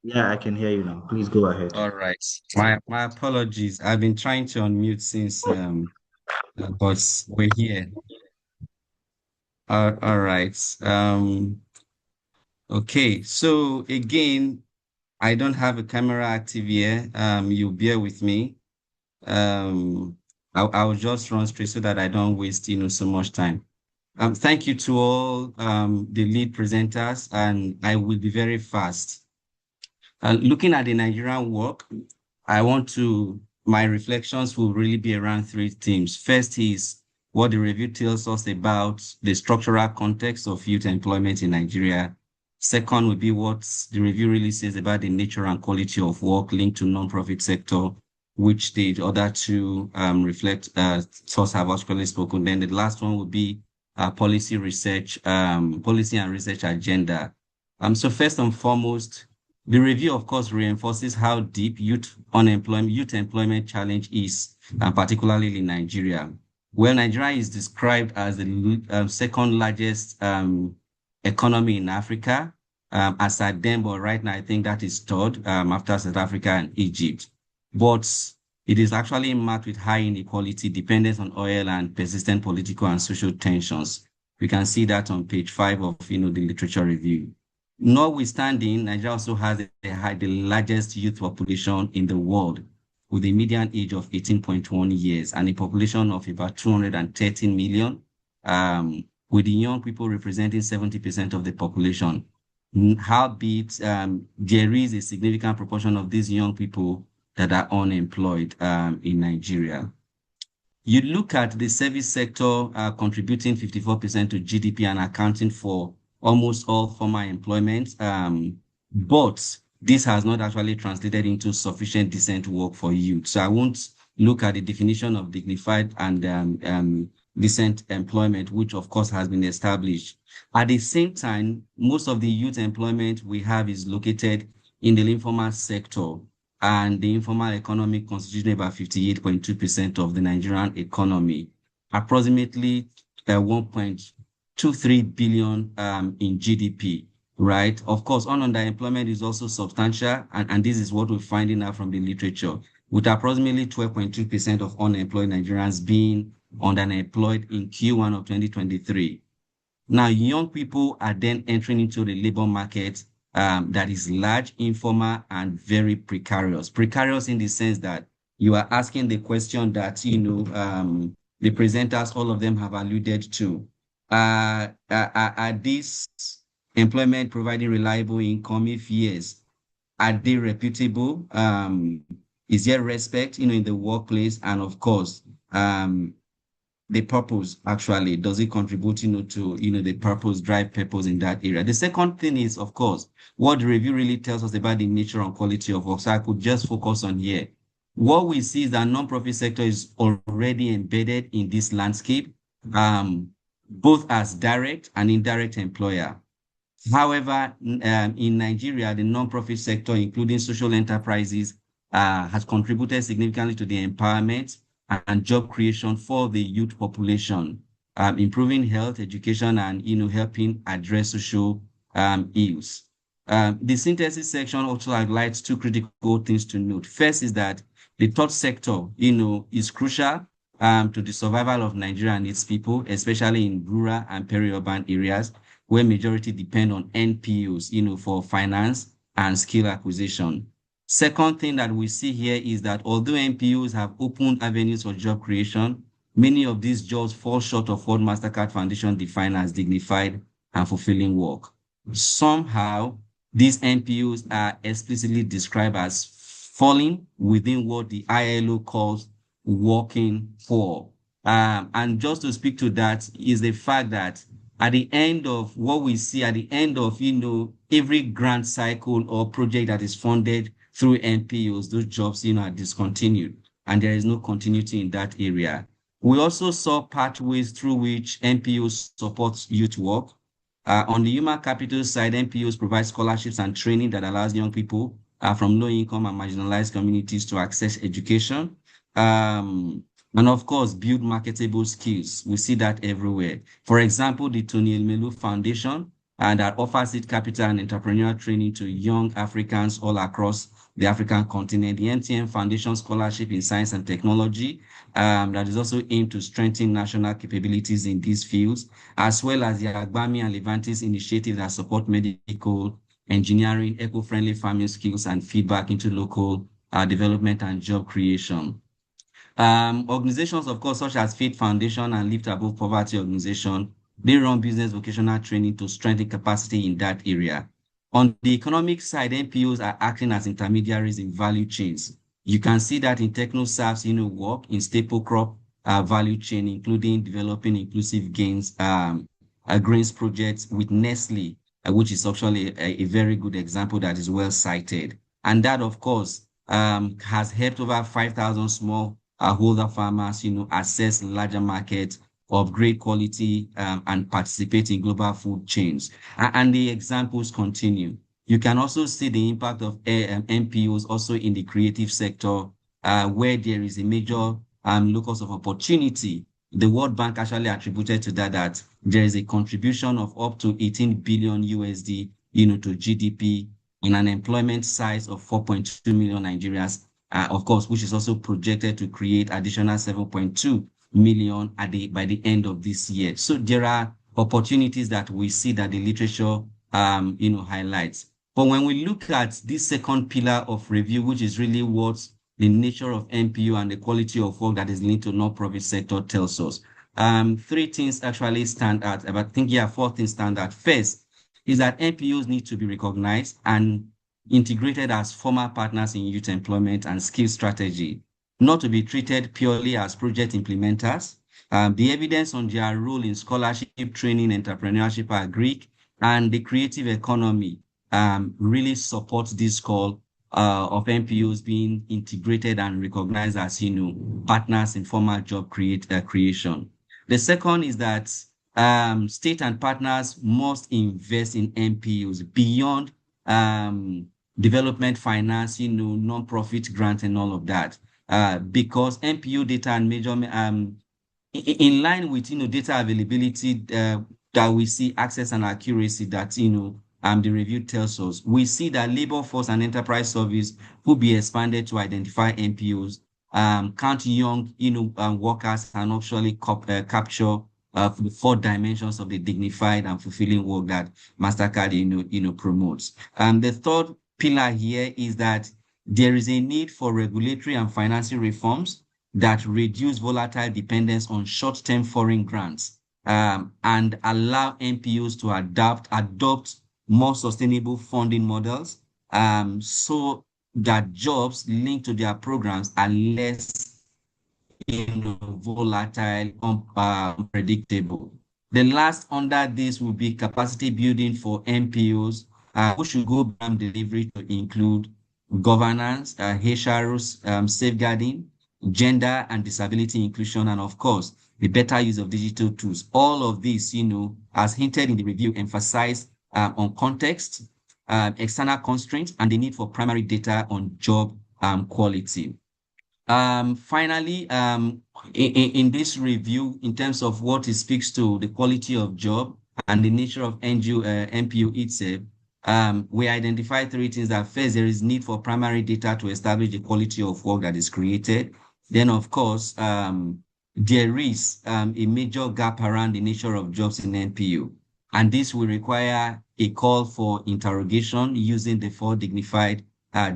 Yeah, I can hear you now. Please go ahead. All right. My apologies. I've been trying to unmute since but we're here. All right. Okay. So again, I don't have a camera active here. You bear with me. I'll just run straight so that I don't waste so much time. Thank you to all the lead presenters, and I will be very fast. Looking at the Nigerian work, my reflections will really be around three themes. First is what the review tells us about the structural context of youth employment in Nigeria. Second would be what the review really says about the nature and quality of work linked to non-profit sector, which the other two reflect, thoughts have actually spoken. Then the last one would be policy and research agenda. So first and foremost, the review, of course, reinforces how deep youth employment challenge is, particularly in Nigeria. Well, Nigeria is described as the second largest economy in Africa, as at then, but right now I think that is third after South Africa and Egypt. But it is actually marked with high inequality, dependence on oil, and persistent political and social tensions. We can see that on page 5 of the literature review. Notwithstanding, Nigeria also has the largest youth population in the world, with a median age of 18.1 years and a population of about 213 million, with the young people representing 70% of the population. Howbeit, there is a significant proportion of these young people that are unemployed in Nigeria. You look at the service sector contributing 54% to GDP and accounting for almost all formal employment, but this has not actually translated into sufficient decent work for youth. So I won't look at the definition of dignified and decent employment, which of course has been established. At the same time, most of the youth employment we have is located in the informal sector, and the informal economy constitutes about 58.2% of the Nigerian economy, approximately 1.23 billion in GDP, right? Of course, underemployment is also substantial, and this is what we're finding out from the literature, with approximately 12.2% of unemployed Nigerians being underemployed in Q1 of 2023. Now, young people are then entering into the labor market that is large, informal, and very precarious. Precarious in the sense that you are asking the question that, the presenters, all of them have alluded to. Are these employment providing reliable income? If yes, are they reputable? Is there respect, in the workplace? And of course, the purpose actually? Does it contribute, to, the purpose, drive purpose in that area? The second thing is, of course, what the review really tells us about the nature and quality of work. So I could just focus on here. What we see is that non-profit sector is already embedded in this landscape, both as direct and indirect employer. However, in Nigeria, the non-profit sector, including social enterprises, has contributed significantly to the empowerment and job creation for the youth population, improving health, education, and helping address social ills. The synthesis section also highlights two critical things to note. First is that the third sector, is crucial to the survival of Nigeria and its people, especially in rural and peri-urban areas, where majority depend on NPOs, for finance and skill acquisition. Second thing that we see here is that although NPOs have opened avenues for job creation, many of these jobs fall short of what Mastercard Foundation define as dignified and fulfilling work. Somehow, these NPOs are explicitly described as falling within what the ILO calls working poor. And just to speak to that is the fact that at the end of what we see, at the end of, every grant cycle or project that is funded through NPOs, those jobs, are discontinued, and there is no continuity in that area. We also saw pathways through which NPOs support youth work. On the human capital side, NPOs provide scholarships and training that allows young people from low-income and marginalized communities to access education. And of course, build marketable skills. We see that everywhere. For example, the Tony Elmelu Foundation that offers seed capital and entrepreneurial training to young Africans all across the African continent. The MTN Foundation Scholarship in Science and Technology that is also aimed to strengthen national capabilities in these fields, as well as the Agbami and Levantis initiative that support medical, engineering, eco-friendly farming skills, and feedback into local development and job creation. Organizations, of course, such as Faith Foundation and Lift Above Poverty Organization, they run business vocational training to strengthen capacity in that area. On the economic side, NPOs are acting as intermediaries in value chains. You can see that in TechnoSAF's work in staple crop value chain, including developing inclusive grains projects with Nestle, which is actually a very good example that is well cited. And that, of course, has helped over 5,000 small holder farmers, access larger markets of great quality and participate in global food chains. And the examples continue. You can also see the impact of NPOs also in the creative sector, where there is a major locus of opportunity. The World Bank actually attributed to that there is a contribution of up to 18 billion USD, to GDP, in an employment size of 4.2 million Nigerians, of course, which is also projected to create additional 7.2 million by the end of this year. So there are opportunities that we see that the literature, highlights. But when we look at this second pillar of review, which is really what the nature of NPO and the quality of work that is linked to non-profit sector tells us, three things actually stand out. But I think, four things stand out. First is that NPOs need to be recognized and integrated as formal partners in youth employment and skill strategy, not to be treated purely as project implementers. The evidence on their role in scholarship, training, entrepreneurship, agri, and the creative economy really supports this call of NPOs being integrated and recognized as, partners in formal job creation. The second is that state and partners must invest in NPOs beyond development finance, non-profit grant and all of that, because NPO data and measurement, in line with, data availability that we see, access and accuracy that, the review tells us, we see that labor force and enterprise service will be expanded to identify NPOs, count young, workers, and actually capture the four dimensions of the dignified and fulfilling work that Mastercard, promotes. The third pillar here is that there is a need for regulatory and financing reforms that reduce volatile dependence on short-term foreign grants and allow NPOs to adopt more sustainable funding models so that jobs linked to their programs are less volatile, unpredictable. The last under this will be capacity building for NPOs, who should go beyond delivery to include governance, HROs, safeguarding, gender and disability inclusion, and of course, the better use of digital tools. All of this, as hinted in the review, emphasize on context, external constraints, and the need for primary data on job quality. Finally, in this review, in terms of what it speaks to the quality of job and the nature of NPO itself, we identify three things. That first, there is need for primary data to establish the quality of work that is created. Then, of course, there is a major gap around the nature of jobs in NPO. And this will require a call for interrogation using the 4 dignified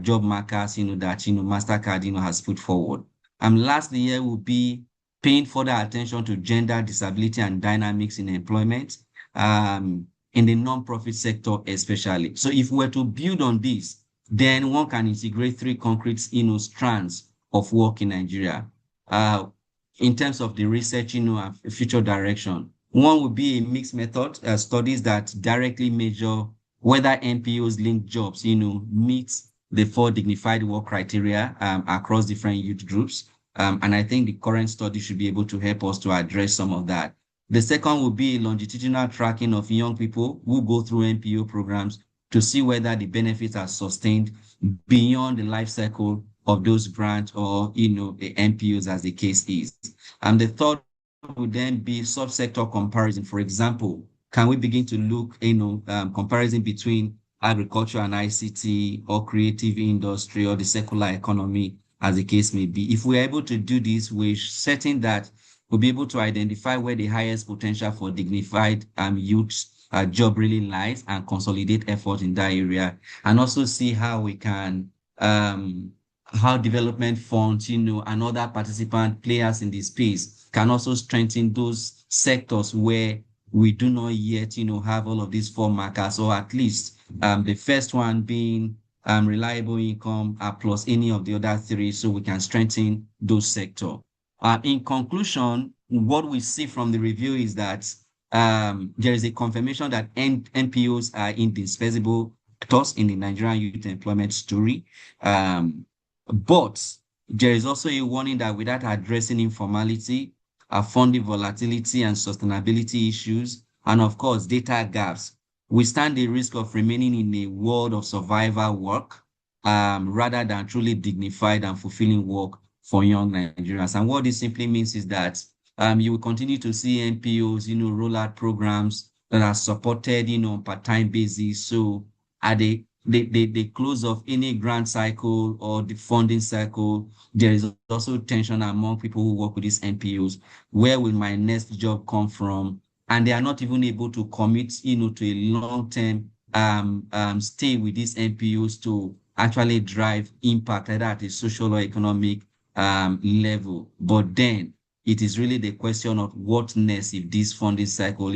job markers, that, Mastercard, has put forward. Lastly, here will be paying further attention to gender, disability, and dynamics in employment, in the non-profit sector especially. So if we were to build on this, then one can integrate 3 concrete, strands of work in Nigeria. In terms of the research, future direction, one would be a mixed method, studies that directly measure whether NPOs linked jobs, meet the 4 dignified work criteria across different youth groups. And I think the current study should be able to help us to address some of that. The second would be longitudinal tracking of young people who go through NPO programs to see whether the benefits are sustained beyond the life cycle of those grants or, the NPOs, as the case is. And the third would then be subsector comparison. For example, can we begin to look, comparison between agriculture and ICT or creative industry or the circular economy, as the case may be? If we're able to do this, we're certain that we'll be able to identify where the highest potential for dignified youth job really lies and consolidate effort in that area, and also see how we can, how development funds, and other participant players in the space can also strengthen those sectors where we do not yet, have all of these 4 markers, or at least the first one being reliable income plus any of the other 3, so we can strengthen those sectors. In conclusion, what we see from the review is that there is a confirmation that NPOs are indispensable actors in the Nigerian youth employment story. But there is also a warning that without addressing informality, funding volatility and sustainability issues, and of course, data gaps, we stand the risk of remaining in a world of survival work rather than truly dignified and fulfilling work for young Nigerians. And what this simply means is that you will continue to see NPOs, roll out programs that are supported, on part-time basis. So at the close of any grant cycle or the funding cycle, there is also tension among people who work with these NPOs. Where will my next job come from? And they are not even able to commit, to a long-term stay with these NPOs to actually drive impact either at a social or economic level. But then it is really the question of what next if this funding cycle,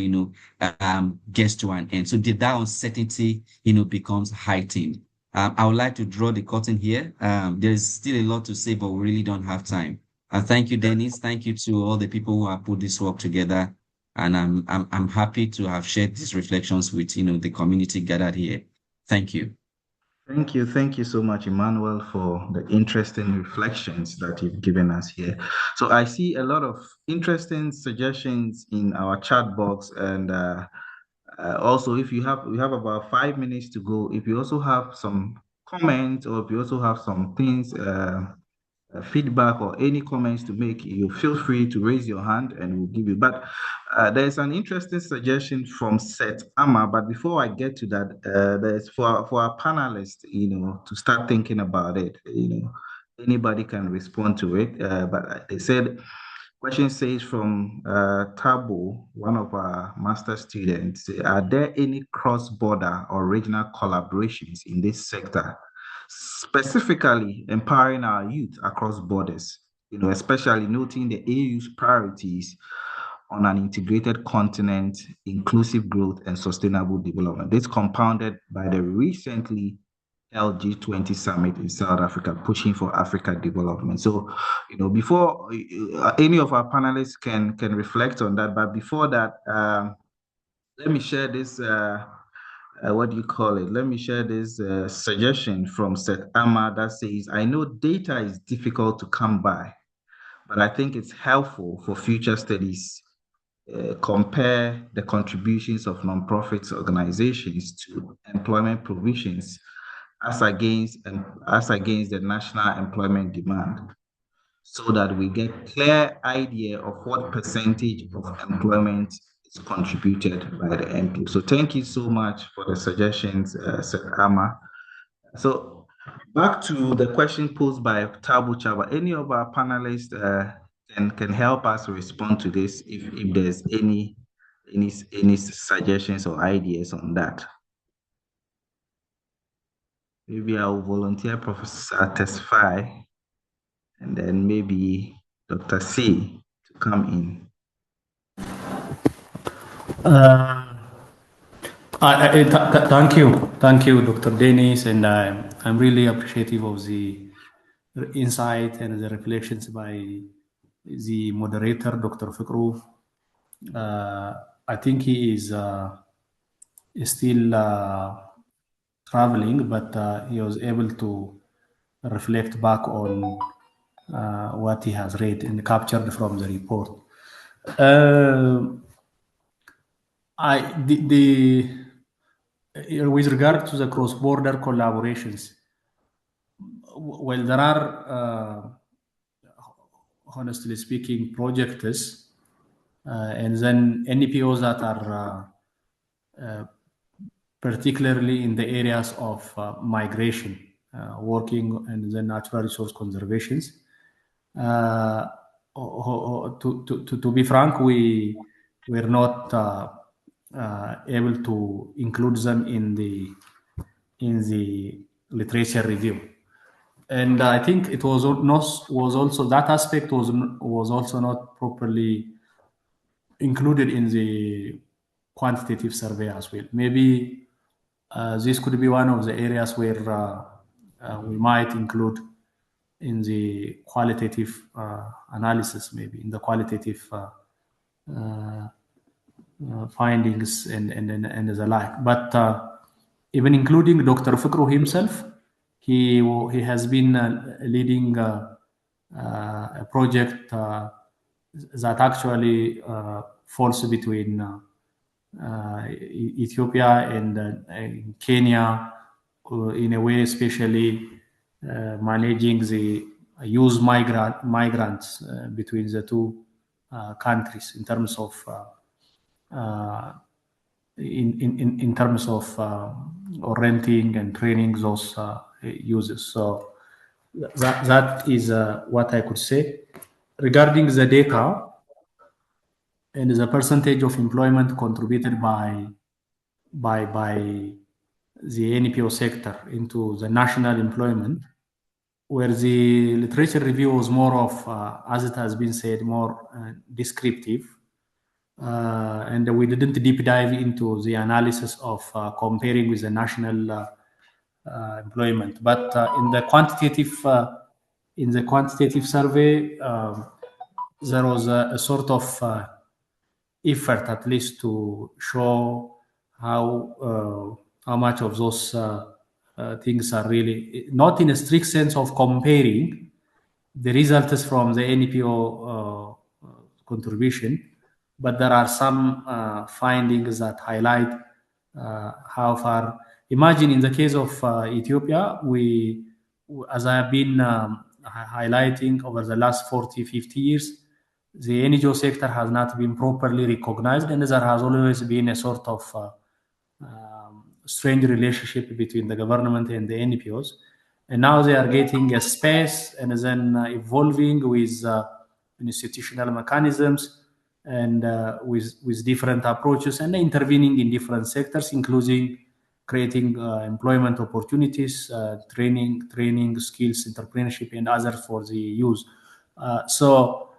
gets to an end. So that uncertainty, becomes heightened. I would like to draw the curtain here. There is still a lot to say, but we really don't have time. Thank you, Dennis. Thank you to all the people who have put this work together. And I'm happy to have shared these reflections with, the community gathered here. Thank you. Thank you so much, Emmanuel, for the interesting reflections that you've given us here. So I see a lot of interesting suggestions in our chat box, and also we have about 5 minutes to go. If you also have some comments, or if you also have some things, feedback or any comments to make, you feel free to raise your hand and we'll give you. But there's an interesting suggestion from Seth Amma. But before I get to that, there's for our panelists, to start thinking about it. Anybody can respond to it. But they said, question says from Tabo, one of our master students, are there any cross-border or regional collaborations in this sector, specifically empowering our youth across borders, especially noting the AU's priorities on an integrated continent, inclusive growth, and sustainable development? This compounded by the recently held G20 summit in South Africa, pushing for Africa development. So, before any of our panelists can reflect on that, but before that, let me share this. What do you call it? Let me share this suggestion from Seth Amma that says, I know data is difficult to come by, but I think it's helpful for future studies. Compare the contributions of nonprofit organizations to employment provisions as against the national employment demand, so that we get clear idea of what percentage of employment is contributed by the MP. So thank you so much for the suggestions, Seth Amma. So back to the question posed by Tabu Chaba. Any of our panelists can help us respond to this if there's any suggestions or ideas on that. Maybe I'll volunteer Professor Tesfaye, and then maybe Dr. C to come in. Thank you, Dr. Dennis, and I'm really appreciative of the insight and the reflections by the moderator, Dr. Fikru. I think he is still traveling, but he was able to reflect back on what he has read and captured from the report. With regard to the cross-border collaborations, well, there are, honestly speaking, projects and then NPOs that are particularly in the areas of migration, working and then natural resource conservations. To be frank, we were not able to include them in the literature review, and I think it was also that aspect was also not properly included in the quantitative survey as well. Maybe this could be one of the areas where we might include in the qualitative analysis, maybe in the qualitative findings and the like. But even including Dr. Fikru himself, he has been leading a project that actually falls between Ethiopia and Kenya, in a way, especially managing the youth migrants between the two countries in terms of in terms of renting and training those users. So that is what I could say regarding the data and the percentage of employment contributed by the NPO sector into the national employment, where the literature review was more of, as it has been said, more descriptive. And we didn't deep dive into the analysis of comparing with the national employment. But in the quantitative survey, there was a sort of effort, at least, to show how much of those things are really not in a strict sense of comparing the results from the NPO contribution, but there are some findings that highlight how far. Imagine in the case of Ethiopia, as I have been highlighting over the last 40-50 years, the NGO sector has not been properly recognized, and there has always been a sort of strange relationship between the government and the NPOs. And now they are getting a space and then evolving with institutional mechanisms and with different approaches and intervening in different sectors, including creating employment opportunities, training skills, entrepreneurship, and others for the youth. So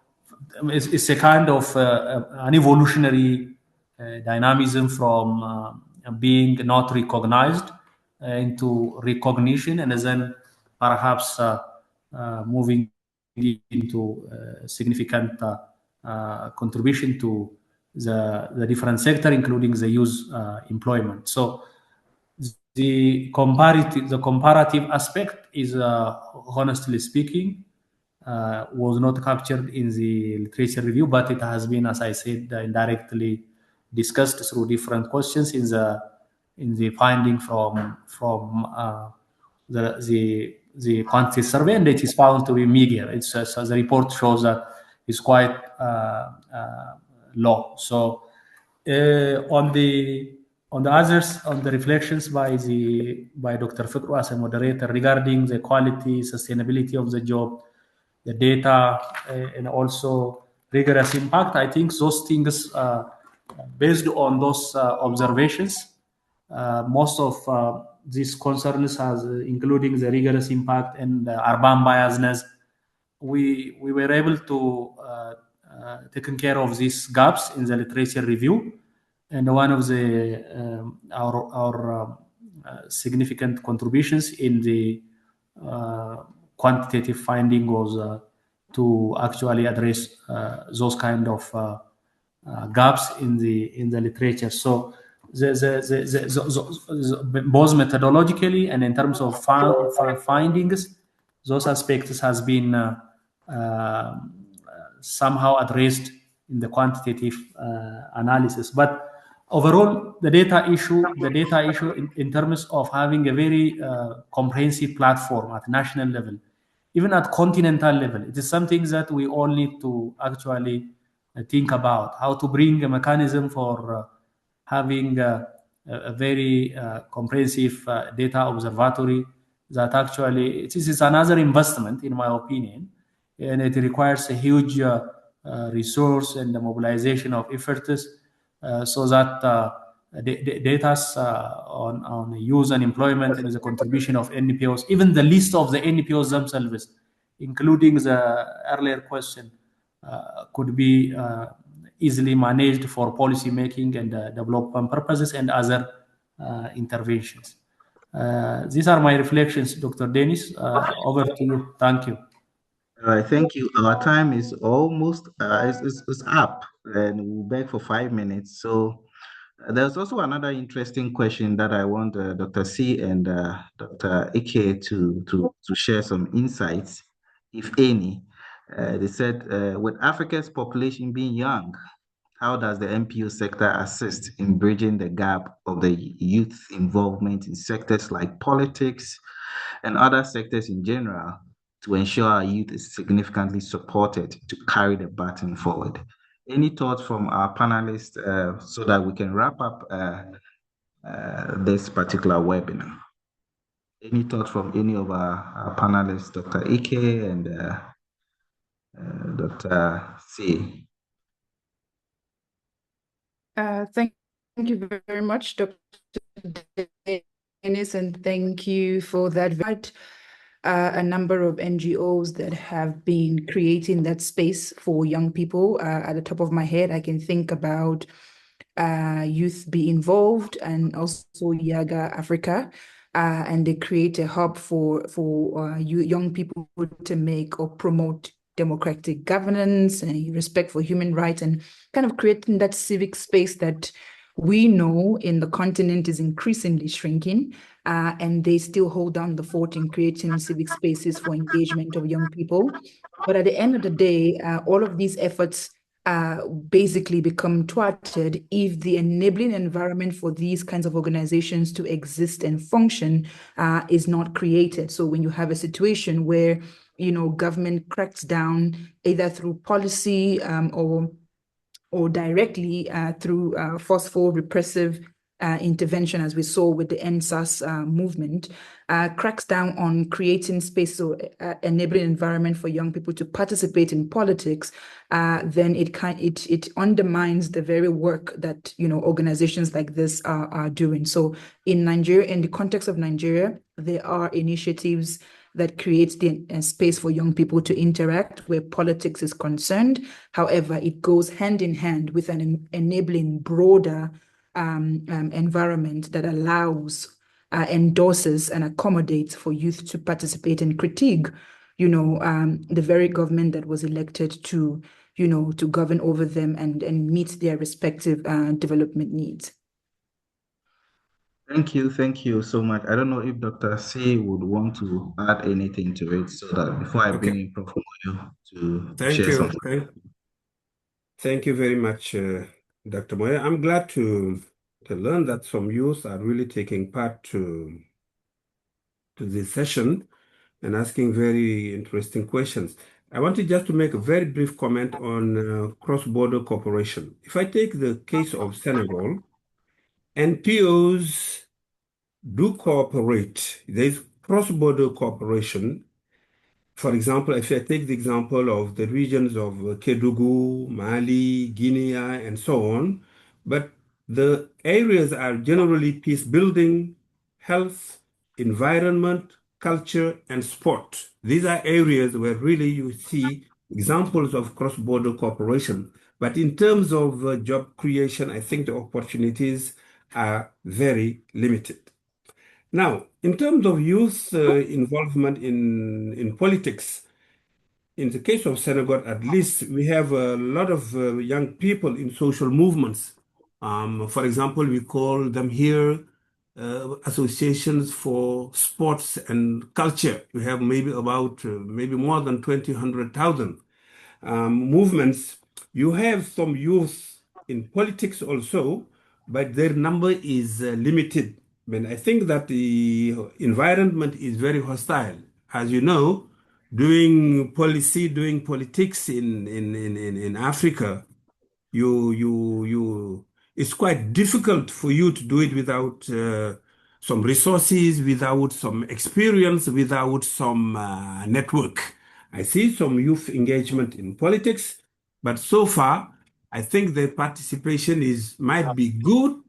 it's a kind of an evolutionary dynamism from being not recognized into recognition, and then perhaps moving into significant contribution to the different sector, including the youth employment. So the comparative aspect is, honestly speaking, was not captured in the literature review, but it has been, as I said, indirectly discussed through different questions in the finding from the quantity survey, and it is found to be meager. It's so the report shows that it's quite low. So on the others, on the reflections by Dr. Fikru as a moderator regarding the quality, sustainability of the job, the data, and also rigorous impact, I think those things, based on those observations, most of these concerns, has including the rigorous impact and urban biasness, we were able to taken care of these gaps in the literature review. And one of the our significant contributions in the quantitative finding was to actually address those kind of gaps in the literature. So both methodologically and in terms of findings, those aspects has been somehow addressed in the quantitative analysis. But overall, the data issue in terms of having a very comprehensive platform at national level, even at continental level, it is something that we all need to actually think about, how to bring a mechanism for having a very comprehensive data observatory that actually it is another investment, in my opinion, and it requires a huge resource and the mobilization of efforts so that data on use and employment and the contribution of NPOs, even the list of the NPOs themselves, including the earlier question, could be easily managed for policy making and development purposes and other interventions. These are my reflections, Dr. Dennis. Over to you. Thank you. All right, thank you. Our time is almost is up, and we'll beg for 5 minutes. So there's also another interesting question that I want Dr. C and Dr. Ike to share some insights, if any. They said, with Africa's population being young, how does the NPO sector assist in bridging the gap of the youth involvement in sectors like politics and other sectors in general to ensure our youth is significantly supported to carry the baton forward? Any thoughts from our panelists so that we can wrap up this particular webinar? Any thoughts from any of our panelists, Dr. Ike and Dr. C? Thank you very much, Dr. Dennis, and thank you for that. A number of NGOs that have been creating that space for young people. At the top of my head, I can think about Youth Be Involved and also Yaga Africa. And they create a hub for young people to make or promote democratic governance and respect for human rights, and kind of creating that civic space that we know in the continent is increasingly shrinking, and they still hold down the fort in creating civic spaces for engagement of young people. But at the end of the day, all of these efforts basically become thwarted if the enabling environment for these kinds of organizations to exist and function is not created. So when you have a situation where, you know, government cracks down either through policy or directly through forceful repressive intervention, as we saw with the NSAS movement, cracks down on creating space or enabling environment for young people to participate in politics, then it undermines the very work that, you know, organizations like this are doing. So in Nigeria, in the context of Nigeria, there are initiatives that creates the space for young people to interact where politics is concerned. However, it goes hand in hand with an enabling broader environment that allows endorses and accommodates for youth to participate and critique, the very government that was elected to, to govern over them and meet their respective development needs. Thank you so much. I don't know if Dr. C would want to add anything to it, so that before I bring in Prof. Moyo to share something. Thank you very much, Dr. Moyo. I'm glad to learn that some youth are really taking part to this session and asking very interesting questions. I wanted just to make a very brief comment on cross-border cooperation. If I take the case of Senegal, NPOs do cooperate. There's cross-border cooperation. For example, if I take the example of the regions of Kédougou, Mali, Guinea, and so on, but the areas are generally peace building, health, environment, culture, and sport. These are areas where really you see examples of cross-border cooperation. But in terms of job creation, I think the opportunities are very limited. Now, in terms of youth involvement in politics, in the case of Senegal, at least, we have a lot of young people in social movements. For example, we call them here associations for sports and culture. We have maybe about maybe more than 1,000 movements. You have some youth in politics also, but their number is limited. I think that the environment is very hostile. As you know, doing policy, doing politics in Africa, it's quite difficult for you to do it without some resources, without some experience, without some network. I see some youth engagement in politics, but so far, I think their participation might be good.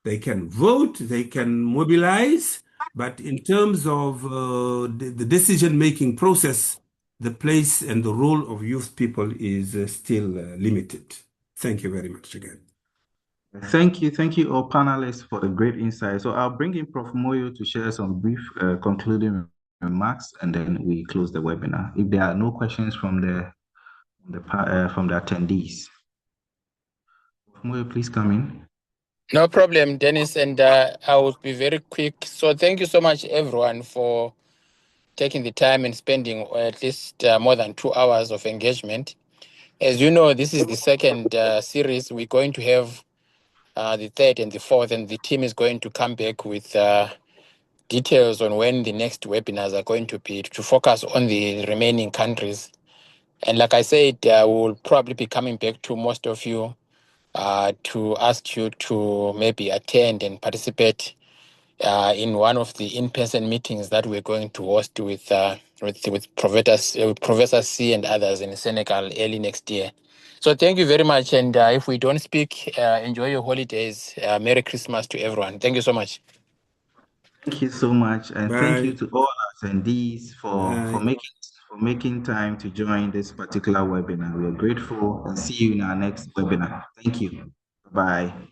They can vote, they can mobilize, but in terms of the decision-making process, the place and the role of youth people is still limited. Thank you very much again. Thank you all panelists for the great insight. So I'll bring in Prof. Moyo to share some brief concluding remarks, and then we close the webinar. If there are no questions from the attendees. Prof. Moyo, please come in. No problem, Dennis, and I will be very quick. So thank you so much, everyone, for taking the time and spending at least more than 2 hours of engagement. As you know, this is the second series. We're going to have the third and the fourth, and the team is going to come back with details on when the next webinars are going to be, to focus on the remaining countries. And like I said, we'll probably be coming back to most of you to ask you to maybe attend and participate in one of the in-person meetings that we're going to host with Professor C and others in Senegal early next year. So thank you very much. And if we don't speak, enjoy your holidays. Merry Christmas to everyone. Thank you so much. Thank you so much, and thank you to all attendees for making time to join this particular webinar. We are grateful, and see you in our next webinar. Thank you. Bye.